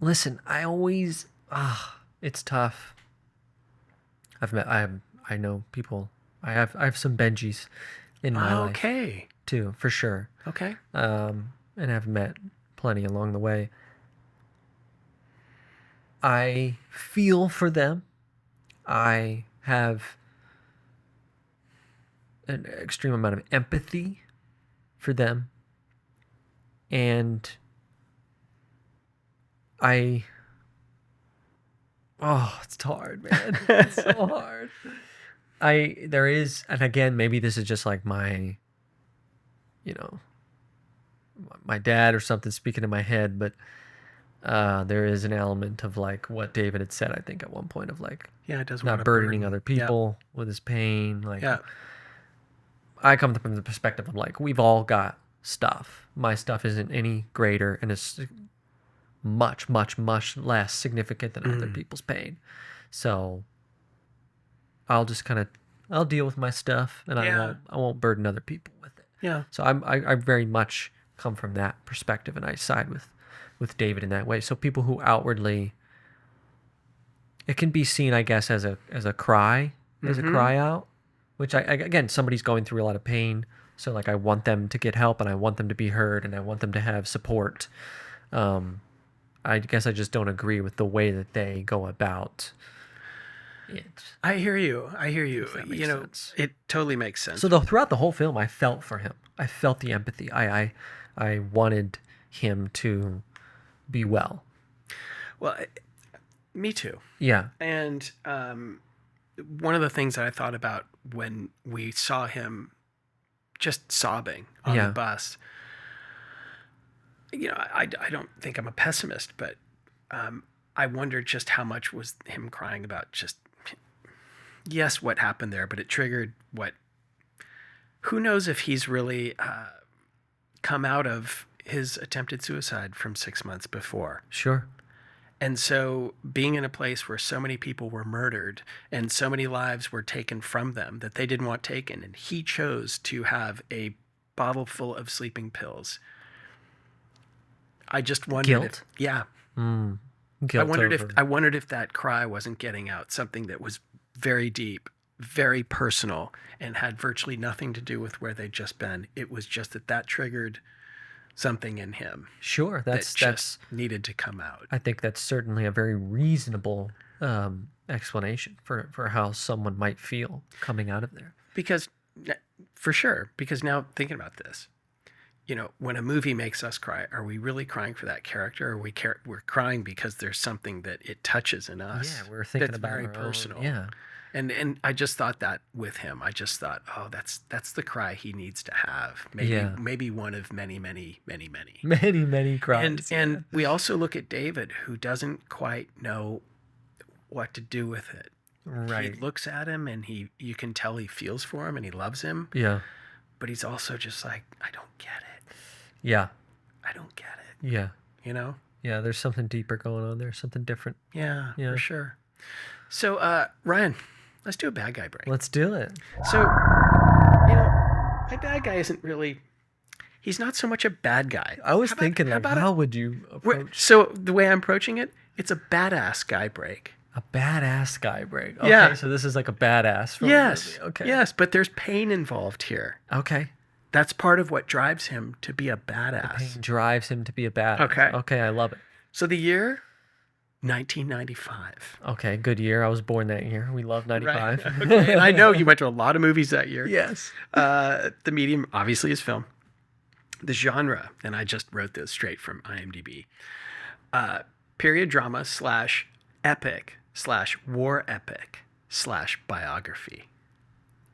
listen, I always, it's tough. I know people, I have some Benjis in my life. Okay. Too, for sure. Okay. And I've met plenty along the way. I feel for them. I have an extreme amount of empathy for them. And it's hard, man. It's so hard. And again, maybe this is just like my dad or something speaking in my head, but there is an element of like what David had said, I think at one point, of like, it doesn't not burdening other people with his pain. Like, I come from the perspective of like, we've all got stuff. My stuff isn't any greater and it's much, much, much less significant than other people's pain. So I'll just I'll deal with my stuff, and I won't burden other people with it. Yeah. So I very much come from that perspective, and I side with David in that way. So people who outwardly, it can be seen, I guess, as a cry, as a cry out, which again, somebody's going through a lot of pain. So like, I want them to get help, and I want them to be heard, and I want them to have support. I guess I just don't agree with the way that they go about it. I hear you. That makes sense. It totally makes sense. So throughout the whole film, I felt for him. I felt the empathy. I wanted him to be well. Well, me too. Yeah. And one of the things that I thought about when we saw him just sobbing on the bus, I don't think I'm a pessimist, but I wondered just how much was him crying about just, yes, what happened there, but it triggered who knows if he's really come out of his attempted suicide from 6 months before. Sure. And so being in a place where so many people were murdered and so many lives were taken from them that they didn't want taken, and he chose to have a bottle full of sleeping pills. I just wondered Guilt? Yeah. Guilt I wondered if that cry wasn't getting out something that was very deep, very personal, and had virtually nothing to do with where they'd just been. It was just that triggered something in him. Sure, that's just needed to come out. I think that's certainly a very reasonable explanation for how someone might feel coming out of there. For sure. Because now thinking about this, when a movie makes us cry, are we really crying for that character? Or we're crying because there's something that it touches in us? Yeah, we're thinking that's about very our personal. Own, yeah. And I just thought that with him. I just thought, oh, that's the cry he needs to have. Maybe one of many, many, many, many. Many, many cries. And we also look at David, who doesn't quite know what to do with it. Right. He looks at him and you can tell he feels for him and he loves him. Yeah. But he's also just like, I don't get it. Yeah. I don't get it. Yeah. Yeah, there's something deeper going on there, something different. Yeah, for sure. So, Ryan, let's do a bad guy break. Let's do it. So, my bad guy isn't really, he's not so much a bad guy. I was thinking, how would you approach? So, the way I'm approaching it, it's a badass guy break. A badass guy break. Okay, yeah. So this is like a badass from Yes. the movie. Okay. Yes, but there's pain involved here. Okay. That's part of what drives him to be a badass. The pain drives him to be a badass. Okay. Okay, I love it. So the year, 1995. Okay, good year. I was born that year. We love 95. Right. Okay. And I know you went to a lot of movies that year. Yes. The medium obviously is film. The genre, and I just wrote this straight from IMDb. Period drama / epic / war epic / biography.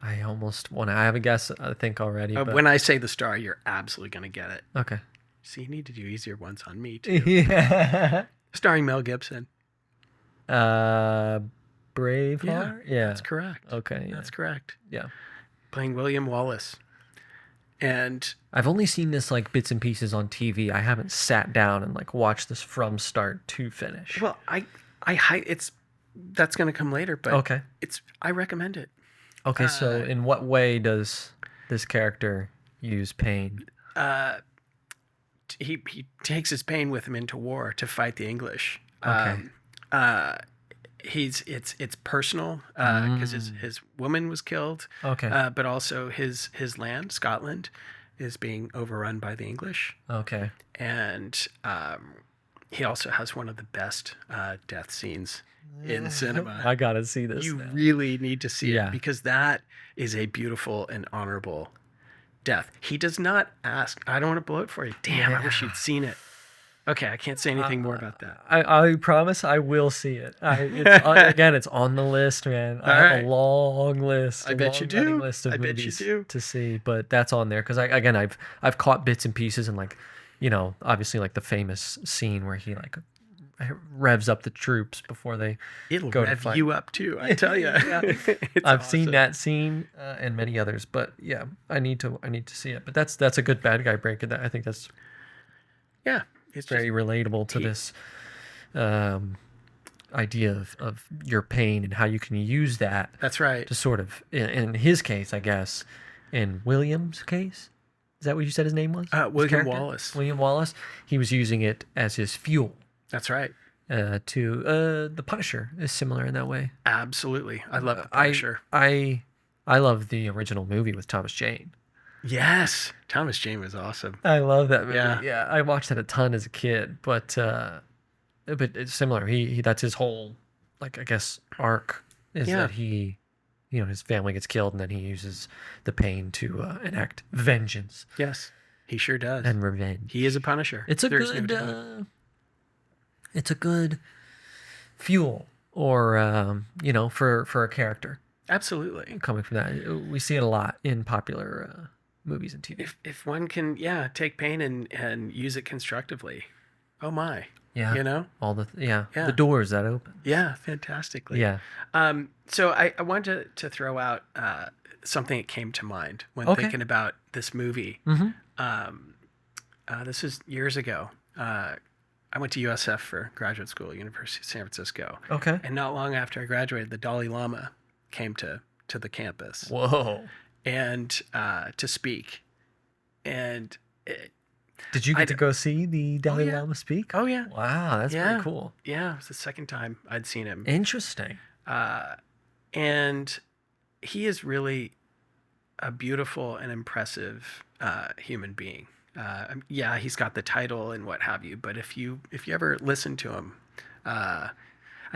I almost want to. I have a guess, I think, already. But... When I say the star, you're absolutely going to get it. Okay. See, you need to do easier ones on me, too. Yeah. Starring Mel Gibson. Braveheart? Yeah. That's correct. Okay. That's correct. Yeah. Playing William Wallace. And I've only seen this like bits and pieces on TV. I haven't sat down and like watched this from start to finish. Well, that's going to come later, but okay. I recommend it. Okay, so in what way does this character use pain? He takes his pain with him into war to fight the English. Okay. It's personal because his woman was killed. Okay. But also his land, Scotland, is being overrun by the English. Okay. And he also has one of the best death scenes in cinema. I gotta see this. You really need to see Yeah. it because that is a beautiful and honorable death. He does not ask. I don't want to blow it for you. Damn, I wish you'd seen it. Okay, I can't say anything more about that. I promise I will see it. It's on the list, man. I have a long list. I bet you do. List of I bet you movies do. to see, but that's on there because I've caught bits and pieces and like, obviously like the famous scene where he like revs up the troops before they It'll go to rev fight. you up too, I tell you. I've seen that scene and many others, but yeah, I need to see it. But that's a good bad guy break, and I think that's It's very relatable to this idea of your pain and how you can use that. That's right. To sort of, in his case, I guess, in William's case, is that what you said his name was? William Wallace. William Wallace. He was using it as his fuel. That's right. To the Punisher is similar in that way. Absolutely. I love the Punisher. I love the original movie with Thomas Jane. Yes. Thomas Jane was awesome. I love that movie. Yeah. Yeah, I watched that a ton as a kid, but it's similar. He that's his whole, like, I guess, arc is that he, his family gets killed and then he uses the pain to enact vengeance. Yes, he sure does. And revenge. He is a Punisher. It's a good fuel or for a character. Absolutely. Coming from that, we see it a lot in popular movies and TV. If one can, take pain and use it constructively. Oh my. Yeah. All the the doors that open. Yeah, fantastically. Yeah. So I wanted to throw out something that came to mind when thinking about this movie. Mm-hmm. This is years ago. I went to USF for graduate school, University of San Francisco. Okay. And not long after I graduated, the Dalai Lama came to the campus. Whoa. And to speak. And did you get to go see the Dalai Lama speak? Oh, yeah. Wow, that's pretty cool. Yeah, it was the second time I'd seen him. Interesting. And he is really a beautiful and impressive human being. He's got the title and what have you, but if you ever listen to him, I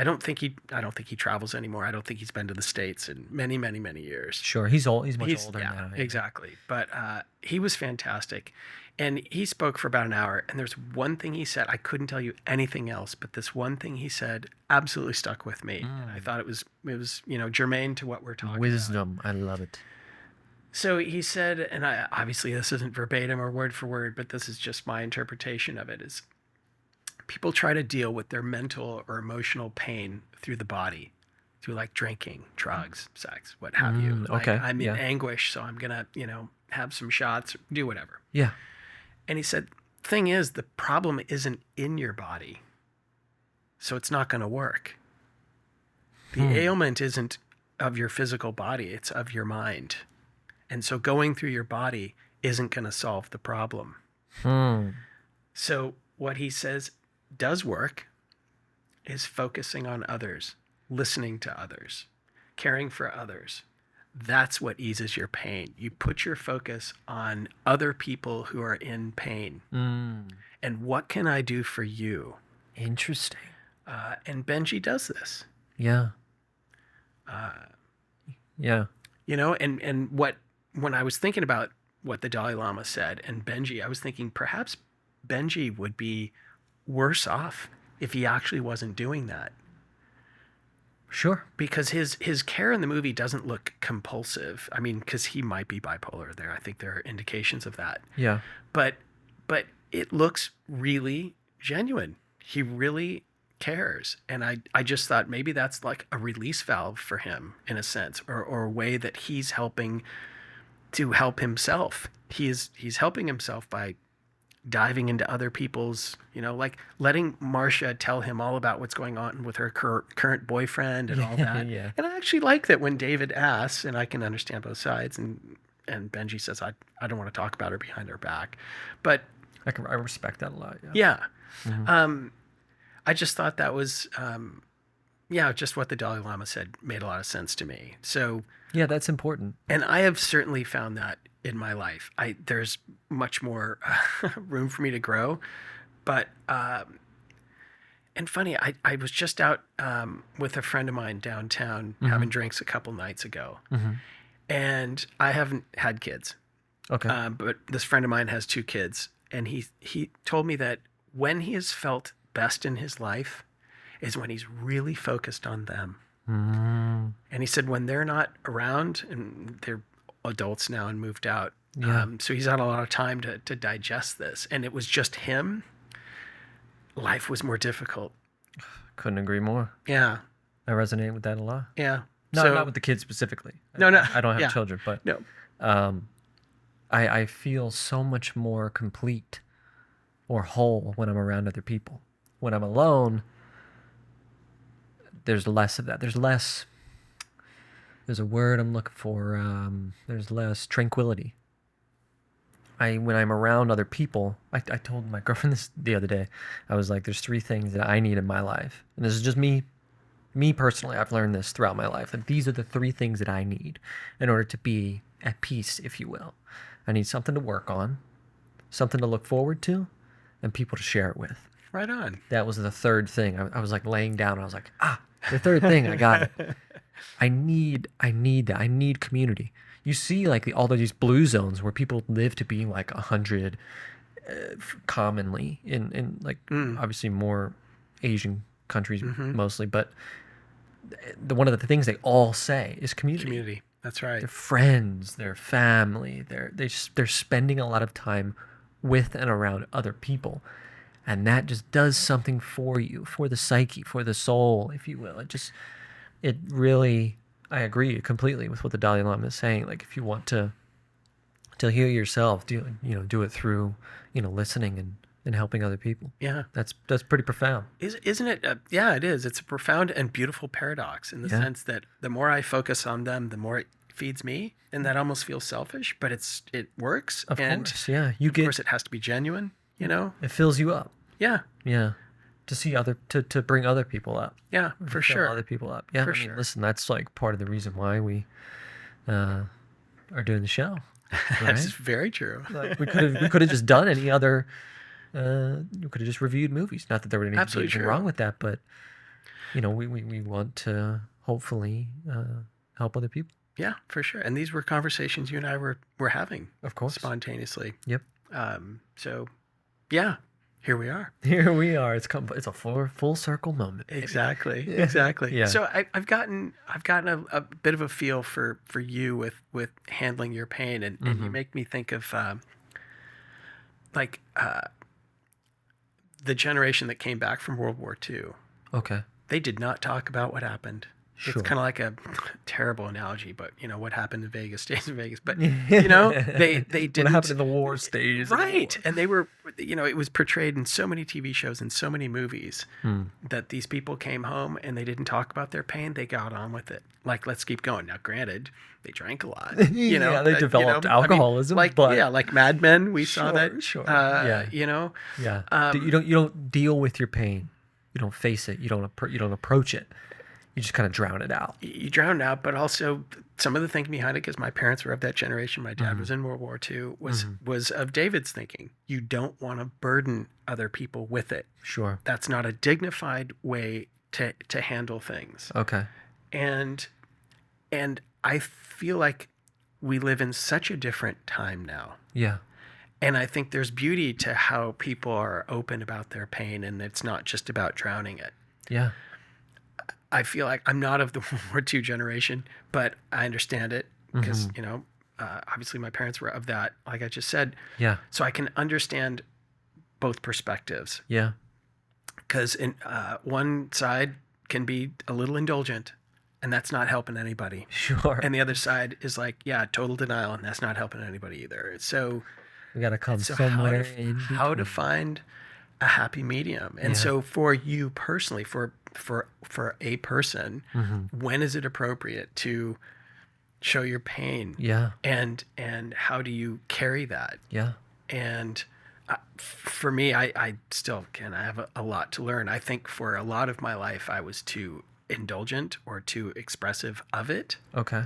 don't think he travels anymore. I don't think he's been to the States in many, many, many years. Sure, he's old. He's much older now. Exactly. But he was fantastic, and he spoke for about an hour. And there's one thing he said. I couldn't tell you anything else, but this one thing he said absolutely stuck with me. And I thought it was germane to what we're talking about. Wisdom. I love it. So he said, and obviously this isn't verbatim or word for word, but this is just my interpretation of it, is people try to deal with their mental or emotional pain through the body, through like drinking, drugs, sex, what have you. Like, okay. I'm in anguish, so I'm going to, have some shots, do whatever. Yeah. And he said, thing is, the problem isn't in your body, so it's not going to work. The ailment isn't of your physical body, it's of your mind. And so going through your body isn't going to solve the problem. So what he says does work is focusing on others, listening to others, caring for others. That's what eases your pain. You put your focus on other people who are in pain. And what can I do for you? Interesting. And Benji does this. Yeah. And when I was thinking about what the Dalai Lama said and Benji, I was thinking perhaps Benji would be worse off if he actually wasn't doing that. Sure. Because his care in the movie doesn't look compulsive. I mean, because he might be bipolar there. I think there are indications of that. Yeah. But it looks really genuine. He really cares. And I just thought maybe that's like a release valve for him in a sense, or a way that he's helping to help himself. He's helping himself by diving into other people's, like letting Marsha tell him all about what's going on with her current boyfriend and all that. Yeah. And I actually like that when David asks, and I can understand both sides, and Benji says, I don't want to talk about her behind her back. But I respect that a lot. Yeah. I just thought that was, just what the Dalai Lama said made a lot of sense to me. So yeah, that's important. And I have certainly found that in my life. There's much more room for me to grow. But, and funny, I was just out with a friend of mine downtown having drinks a couple nights ago. And I haven't had kids. Okay. But this friend of mine has 2 kids. And he told me that when he has felt best in his life is when he's really focused on them. And he said when they're not around, and they're adults now and moved out, so he's had a lot of time to digest this, and it was just him, life was more difficult. Couldn't agree more. Yeah. I resonate with that a lot. Yeah. Not with the kids specifically. No. I don't have Yeah. children, but No. I feel so much more complete or whole when I'm around other people. When I'm alone, there's less of that. There's a word I'm looking for. There's less tranquility. When I'm around other people, I told my girlfriend this the other day. I was like, there's 3 things that I need in my life. And this is just me personally. I've learned this throughout my life. That these are the 3 things that I need in order to be at peace, if you will. I need something to work on, something to look forward to, and people to share it with. Right on. That was the 3rd thing. I was like laying down and I was like, the 3rd thing, I got it. I need that. I need community. You see like all of these blue zones where people live to be like 100 commonly in like obviously more Asian countries mostly, but one of the things they all say is community. Community. That's right. Their friends, their family, they're spending a lot of time with and around other people. And that just does something for you, for the psyche, for the soul, if you will. It really, I agree completely with what the Dalai Lama is saying. Like if you want to heal yourself, do it through, listening and helping other people. Yeah. That's pretty profound. Isn't it? Yeah, it is. It's a profound and beautiful paradox in the sense that the more I focus on them, the more it feeds me, and that almost feels selfish, but it works. Of and course, yeah. Of course, it has to be genuine. It fills you up. Yeah. Yeah. To see to bring other people up. Yeah, for Fill sure. Other people up. Yeah. For sure. Listen, that's like part of the reason why we are doing the show. Right? That's very true. Like we could have just done any other. We could have just reviewed movies. Not that there would be anything wrong with that, but we want to hopefully help other people. Yeah, for sure. And these were conversations you and I were having, of course, spontaneously. Yep. So, yeah, here we are. Here we are. It's a full circle moment. Exactly. Exactly. Yeah. So I've gotten a bit of a feel for you with handling your pain, and you make me think of the generation that came back from World War II. Okay. They did not talk about what happened. Sure. It's kind of like a terrible analogy, but what happened in Vegas stays in Vegas. But they didn't. What happened in the war stays. Right, and they were, it was portrayed in so many TV shows and so many movies that these people came home and they didn't talk about their pain. They got on with it. Like, let's keep going. Now, granted, they drank a lot. Yeah, they developed alcoholism. Like Mad Men. We saw that. Sure. Yeah. Yeah. You don't deal with your pain. You don't face it. You don't approach it. You just kind of drown it out. You drown it out, but also some of the thinking behind it, because my parents were of that generation. My dad was in World War II. Was of David's thinking. You don't want to burden other people with it. Sure. That's not a dignified way to handle things. Okay. And I feel like we live in such a different time now. Yeah. And I think there's beauty to how people are open about their pain, and it's not just about drowning it. Yeah. I feel like I'm not of the World War II generation, but I understand it because, obviously my parents were of that, like I just said. Yeah. So I can understand both perspectives. Yeah. Because one side can be a little indulgent, and that's not helping anybody. Sure. And the other side is like, total denial, and that's not helping anybody either. So we got to come somewhere in between. How to find a happy medium. And so for you personally, for a person, when is it appropriate to show your pain? Yeah. And how do you carry that? Yeah. And for me, I still I have a lot to learn. I think for a lot of my life, I was too indulgent or too expressive of it. Okay.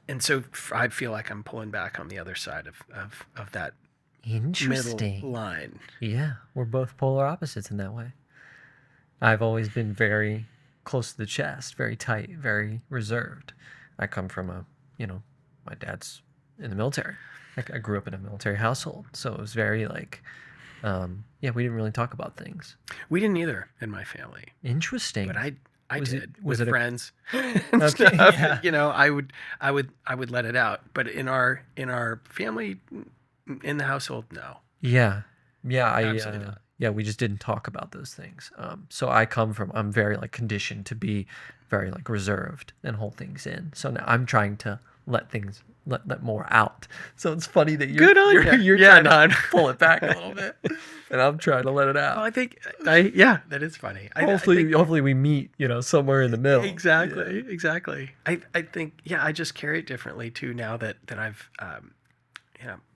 And so I feel like I'm pulling back on the other side of that Interesting. middle line. Yeah, we're both polar opposites in that way. I've always been very close to the chest, very tight, very reserved. I come from my dad's in the military. I grew up in a military household, so it was very like, we didn't really talk about things. We didn't either in my family. Interesting. But I did was with it friends. Okay, Stuff. yeah. I would let it out. But in our family, in the household, no. Yeah. Yeah, Absolutely not. yeah, we just didn't talk about those things. So I'm very like conditioned to be very like reserved and hold things in. So now I'm trying to let more out. So it's funny that Good on ya. you're Yeah, trying no, to pull it back a little bit, and I'm trying to let it well, out. I think yeah, that is funny. I think Hopefully we meet, somewhere in the middle. exactly, exactly. I think yeah, I just carry it differently too now that I've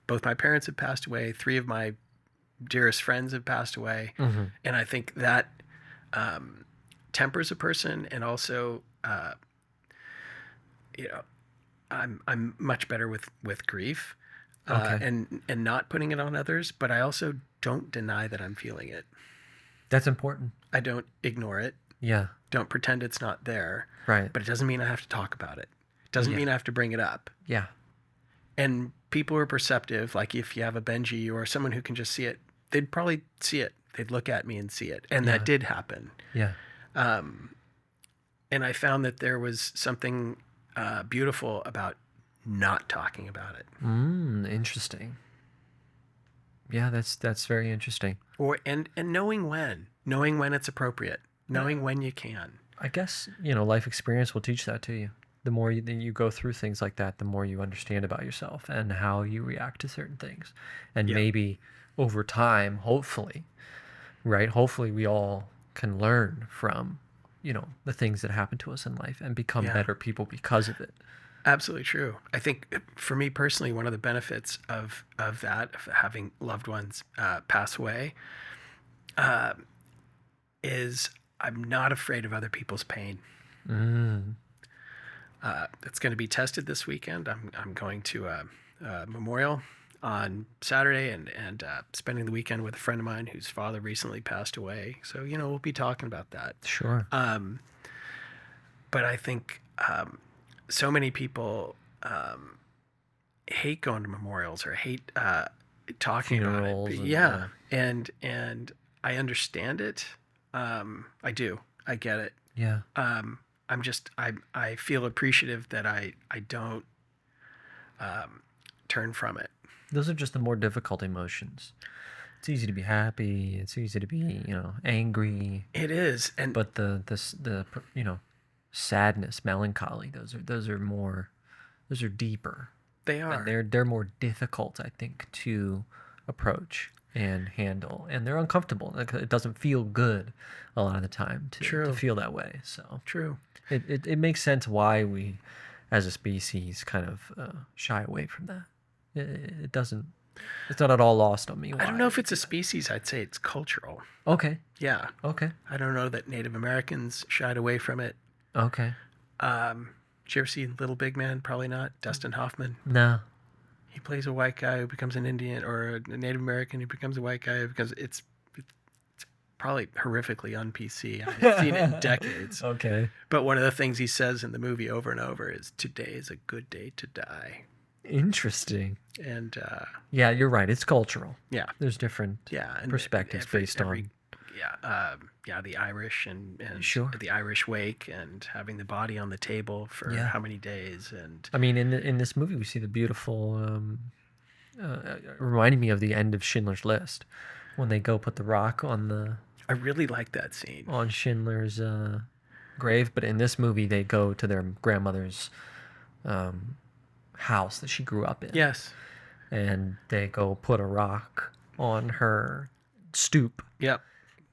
both my parents have passed away, three of my dearest friends have passed away, and I think that tempers a person, and also you know I'm much better with grief, Okay. and not putting it on others, but I also don't deny that I'm feeling it. That's important. I don't ignore it. Yeah. Don't pretend it's not there. Right. But it doesn't mean I have to talk about it. It doesn't Yeah. mean I have to bring it up. Yeah. And people are perceptive. Like if you have a Benji or someone who can just see it, they'd probably see it. They'd look at me and see it. And that did happen. Yeah. And I found that there was something beautiful about not talking about it. Interesting. Yeah, that's very interesting. Or and knowing when it's appropriate, knowing when you can. I guess, life experience will teach that to you. The more you go through things like that, the more you understand about yourself and how you react to certain things. And Yeah. maybe over time, hopefully, right? Hopefully we all can learn from, the things that happen to us in life and become Yeah. better people because of it. Absolutely true. I think for me personally, one of the benefits of that, of having loved ones pass away, is I'm not afraid of other people's pain. It's going to be tested this weekend. I'm going to a memorial on Saturday and spending the weekend with a friend of mine whose father recently passed away. So we'll be talking about that. Sure. But I think so many people hate going to memorials or hate talking Funerals about it. and, Yeah, and I understand it. I do. I get it. Yeah. I feel appreciative that I don't turn from it. Those are just the more difficult emotions. It's easy to be happy. It's easy to be, angry. It is, and But the sadness, melancholy, those are deeper. they are. And they're more difficult, I think, to approach and handle. And they're uncomfortable. Like, it doesn't feel good a lot of the time to True. feel that way. So True. it makes sense why we, as a species, kind of shy away from that. It doesn't. It's not at all lost on me. I don't know if it's a species. I'd say it's cultural. Okay. Yeah. Okay. I don't know that Native Americans shied away from it. Okay. Did you ever see Little Big Man? Probably not. Dustin Hoffman. No. He plays a white guy who becomes an Indian, or a Native American who becomes a white guy because it's probably horrifically un-PC. I haven't seen it in decades. Okay. But one of the things he says in the movie over and over is, "Today is a good day to die." Interesting. And Yeah, you're right. It's cultural. yeah, There's different yeah, and perspectives based on. the Irish and Sure. the Irish wake and having the body on the table for Yeah. how many days, and I mean, in this movie, we see the beautiful, reminding me of the end of Schindler's List, when they go put the rock I really like that scene. on Schindler's grave. But in this movie, they go to their grandmother's house that she grew up in. Yes. And they go put a rock on her stoop, Yep.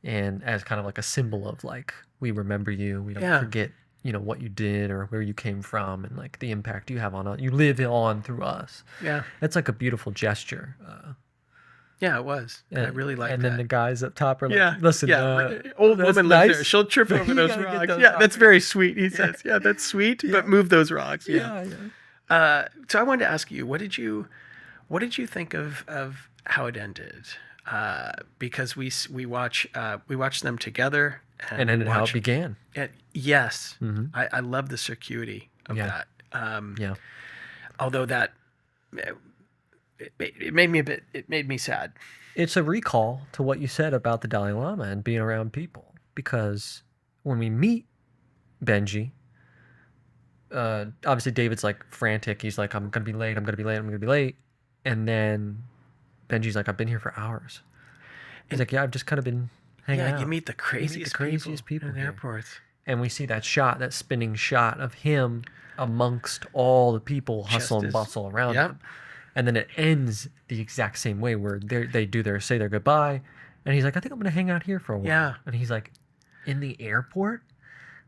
and as kind of like a symbol of like, we remember you, we don't Yeah. forget what you did or where you came from, and like the impact you have on us, you live on through us. Yeah. That's like a beautiful gesture. Yeah, it was. I really like and that. then the guys up top are like, Yeah. listen, Old that's woman nice, lives there. She'll trip but over you those gotta get rocks. those Yeah, rocks. that's very sweet. He says, "Yeah, that's sweet, but move those rocks." Yeah. yeah. So I wanted to ask you, what did you think of how it ended? Because we watched them together, And then how it began. Yes, Mm-hmm. I love the circuity of Yeah. that. Yeah. Although that it made me sad. It's a recall to what you said about the Dalai Lama and being around people. Because when we meet Benji, obviously David's like frantic. He's like, I'm going to be late. And then Benji's like, I've been here for hours. He's like, yeah, I've just kind of been hanging out. You meet the craziest people in here. airports. And we see that spinning shot of him amongst all the people hustle and bustle around him. And then it ends the exact same way where they say their goodbye. And he's like, I think I'm going to hang out here for a while. Yeah. And he's like, in the airport?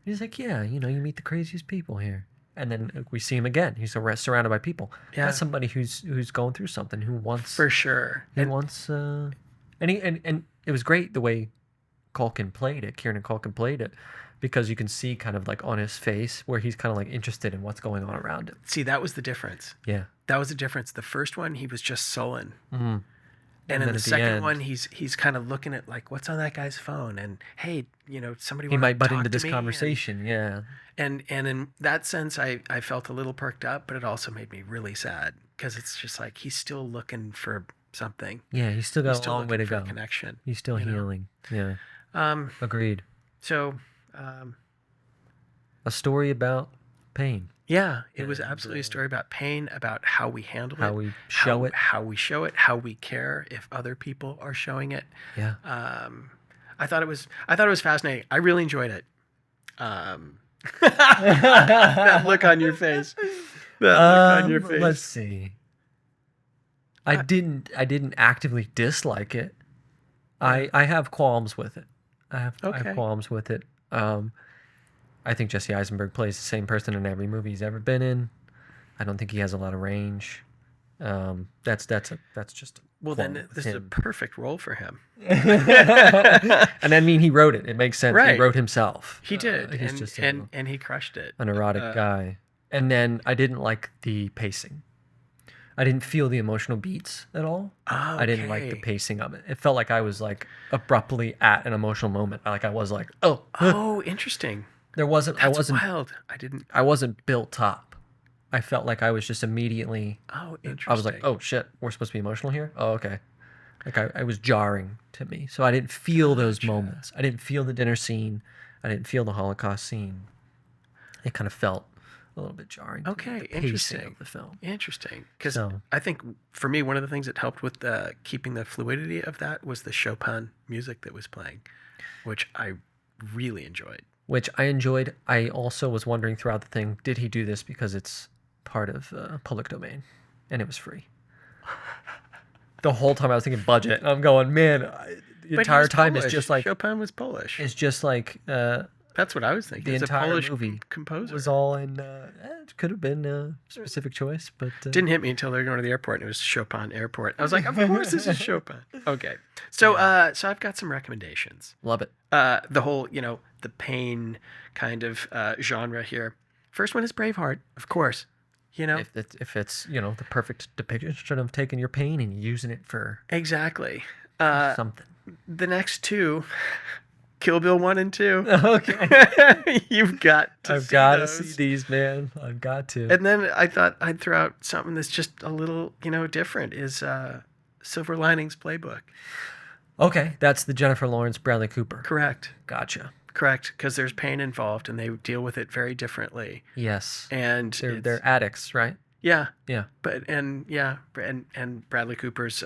And he's like, yeah, you meet the craziest people here. And then we see him again. He's surrounded by people. Yeah. That's somebody who's going through something, who wants... For sure. And it was great the way Kieran Culkin played it, because you can see kind of like on his face where he's kind of like interested in what's going on around him. See, that was the difference. Yeah. That was the difference. The first one, he was just sullen. Mm-hmm. And in the second one, he's kind of looking at like, what's on that guy's phone? And hey, somebody he might butt into to this me? conversation. Yeah. And in that sense, I felt a little perked up, but it also made me really sad, because it's just like he's still looking for something. Yeah, he's still got a long way to go. Connection. He's still healing. Yeah. Agreed. So, a story about pain. Yeah, it was absolutely a story about pain, about how we handle how it, we show it, how we show it, how we care if other people are showing it. Yeah. I thought it was fascinating. I really enjoyed it. That look on your face. Let's see. I didn't actively dislike it. I have qualms with it. I have qualms with it. I think Jesse Eisenberg plays the same person in every movie he's ever been in. I don't think he has a lot of range. That's just then this is a perfect role for him. And I mean, he wrote it. It makes sense. Right. He wrote himself. He did, and he crushed it. An erotic guy. And then I didn't like the pacing. I didn't feel the emotional beats at all. Oh, okay. I didn't like the pacing of it. It felt like I was like abruptly at an emotional moment. Like I was like, oh, interesting. That's wild. I wasn't built up. I felt like I was just immediately. Oh, interesting. I was like, oh shit, we're supposed to be emotional here. Oh, okay. Like I was jarring to me, so I didn't feel those moments. I didn't feel the dinner scene. I didn't feel the Holocaust scene. It kind of felt a little bit jarring. Okay, the interesting. Of the film. Interesting, because I think for me, one of the things that helped with keeping the fluidity of that was the Chopin music that was playing, which I really enjoyed. I also was wondering throughout the thing, did he do this because it's part of public domain and it was free? The whole time I was thinking budget. And I'm going, man, the entire time it's just like... Chopin was Polish. It's just like... That's what I was thinking. The entire Polish movie composer was all in... it could have been a specific choice, but... Didn't hit me until they were going to the airport, and it was Chopin Airport. I was like, of course this is Chopin. Okay. So so I've got some recommendations. Love it. The whole, the pain kind of genre here. First one is Braveheart, of course. If it's the perfect depiction of taking your pain and using it for... Exactly. Something. The next two... Kill Bill 1 and 2. Okay. I've got to see these, man. I've got to. And then I thought I'd throw out something that's just a little, different, is Silver Linings Playbook. Okay, that's the Jennifer Lawrence, Bradley Cooper. Correct. Gotcha. Correct, because there's pain involved and they deal with it very differently. Yes. And they're addicts, right? Yeah. Yeah. And Bradley Cooper's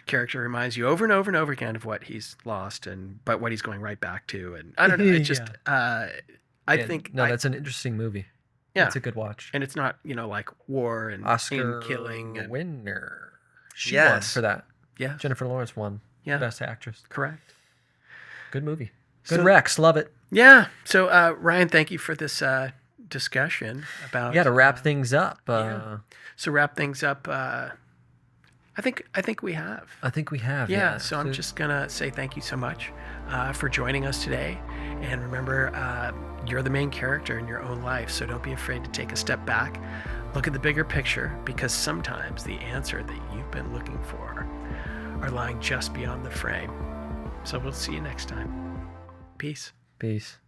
character reminds you over and over and over again of what he's lost but what he's going right back to, and I don't know, it's just that's an interesting movie. Yeah, it's a good watch, and it's not like war and Oscar killing and... winner. She won for that. Yeah, Jennifer Lawrence won. Yeah, best actress. Correct. Good movie. Good Rex, love it. Yeah. So Ryan, thank you for this discussion about. Yeah, to wrap things up. So wrap things up. I think we have. I think we have. Yeah. So I'm just gonna say thank you so much for joining us today, and remember, you're the main character in your own life. So don't be afraid to take a step back, look at the bigger picture, because sometimes the answer that you've been looking for are lying just beyond the frame. So we'll see you next time. Peace. Peace.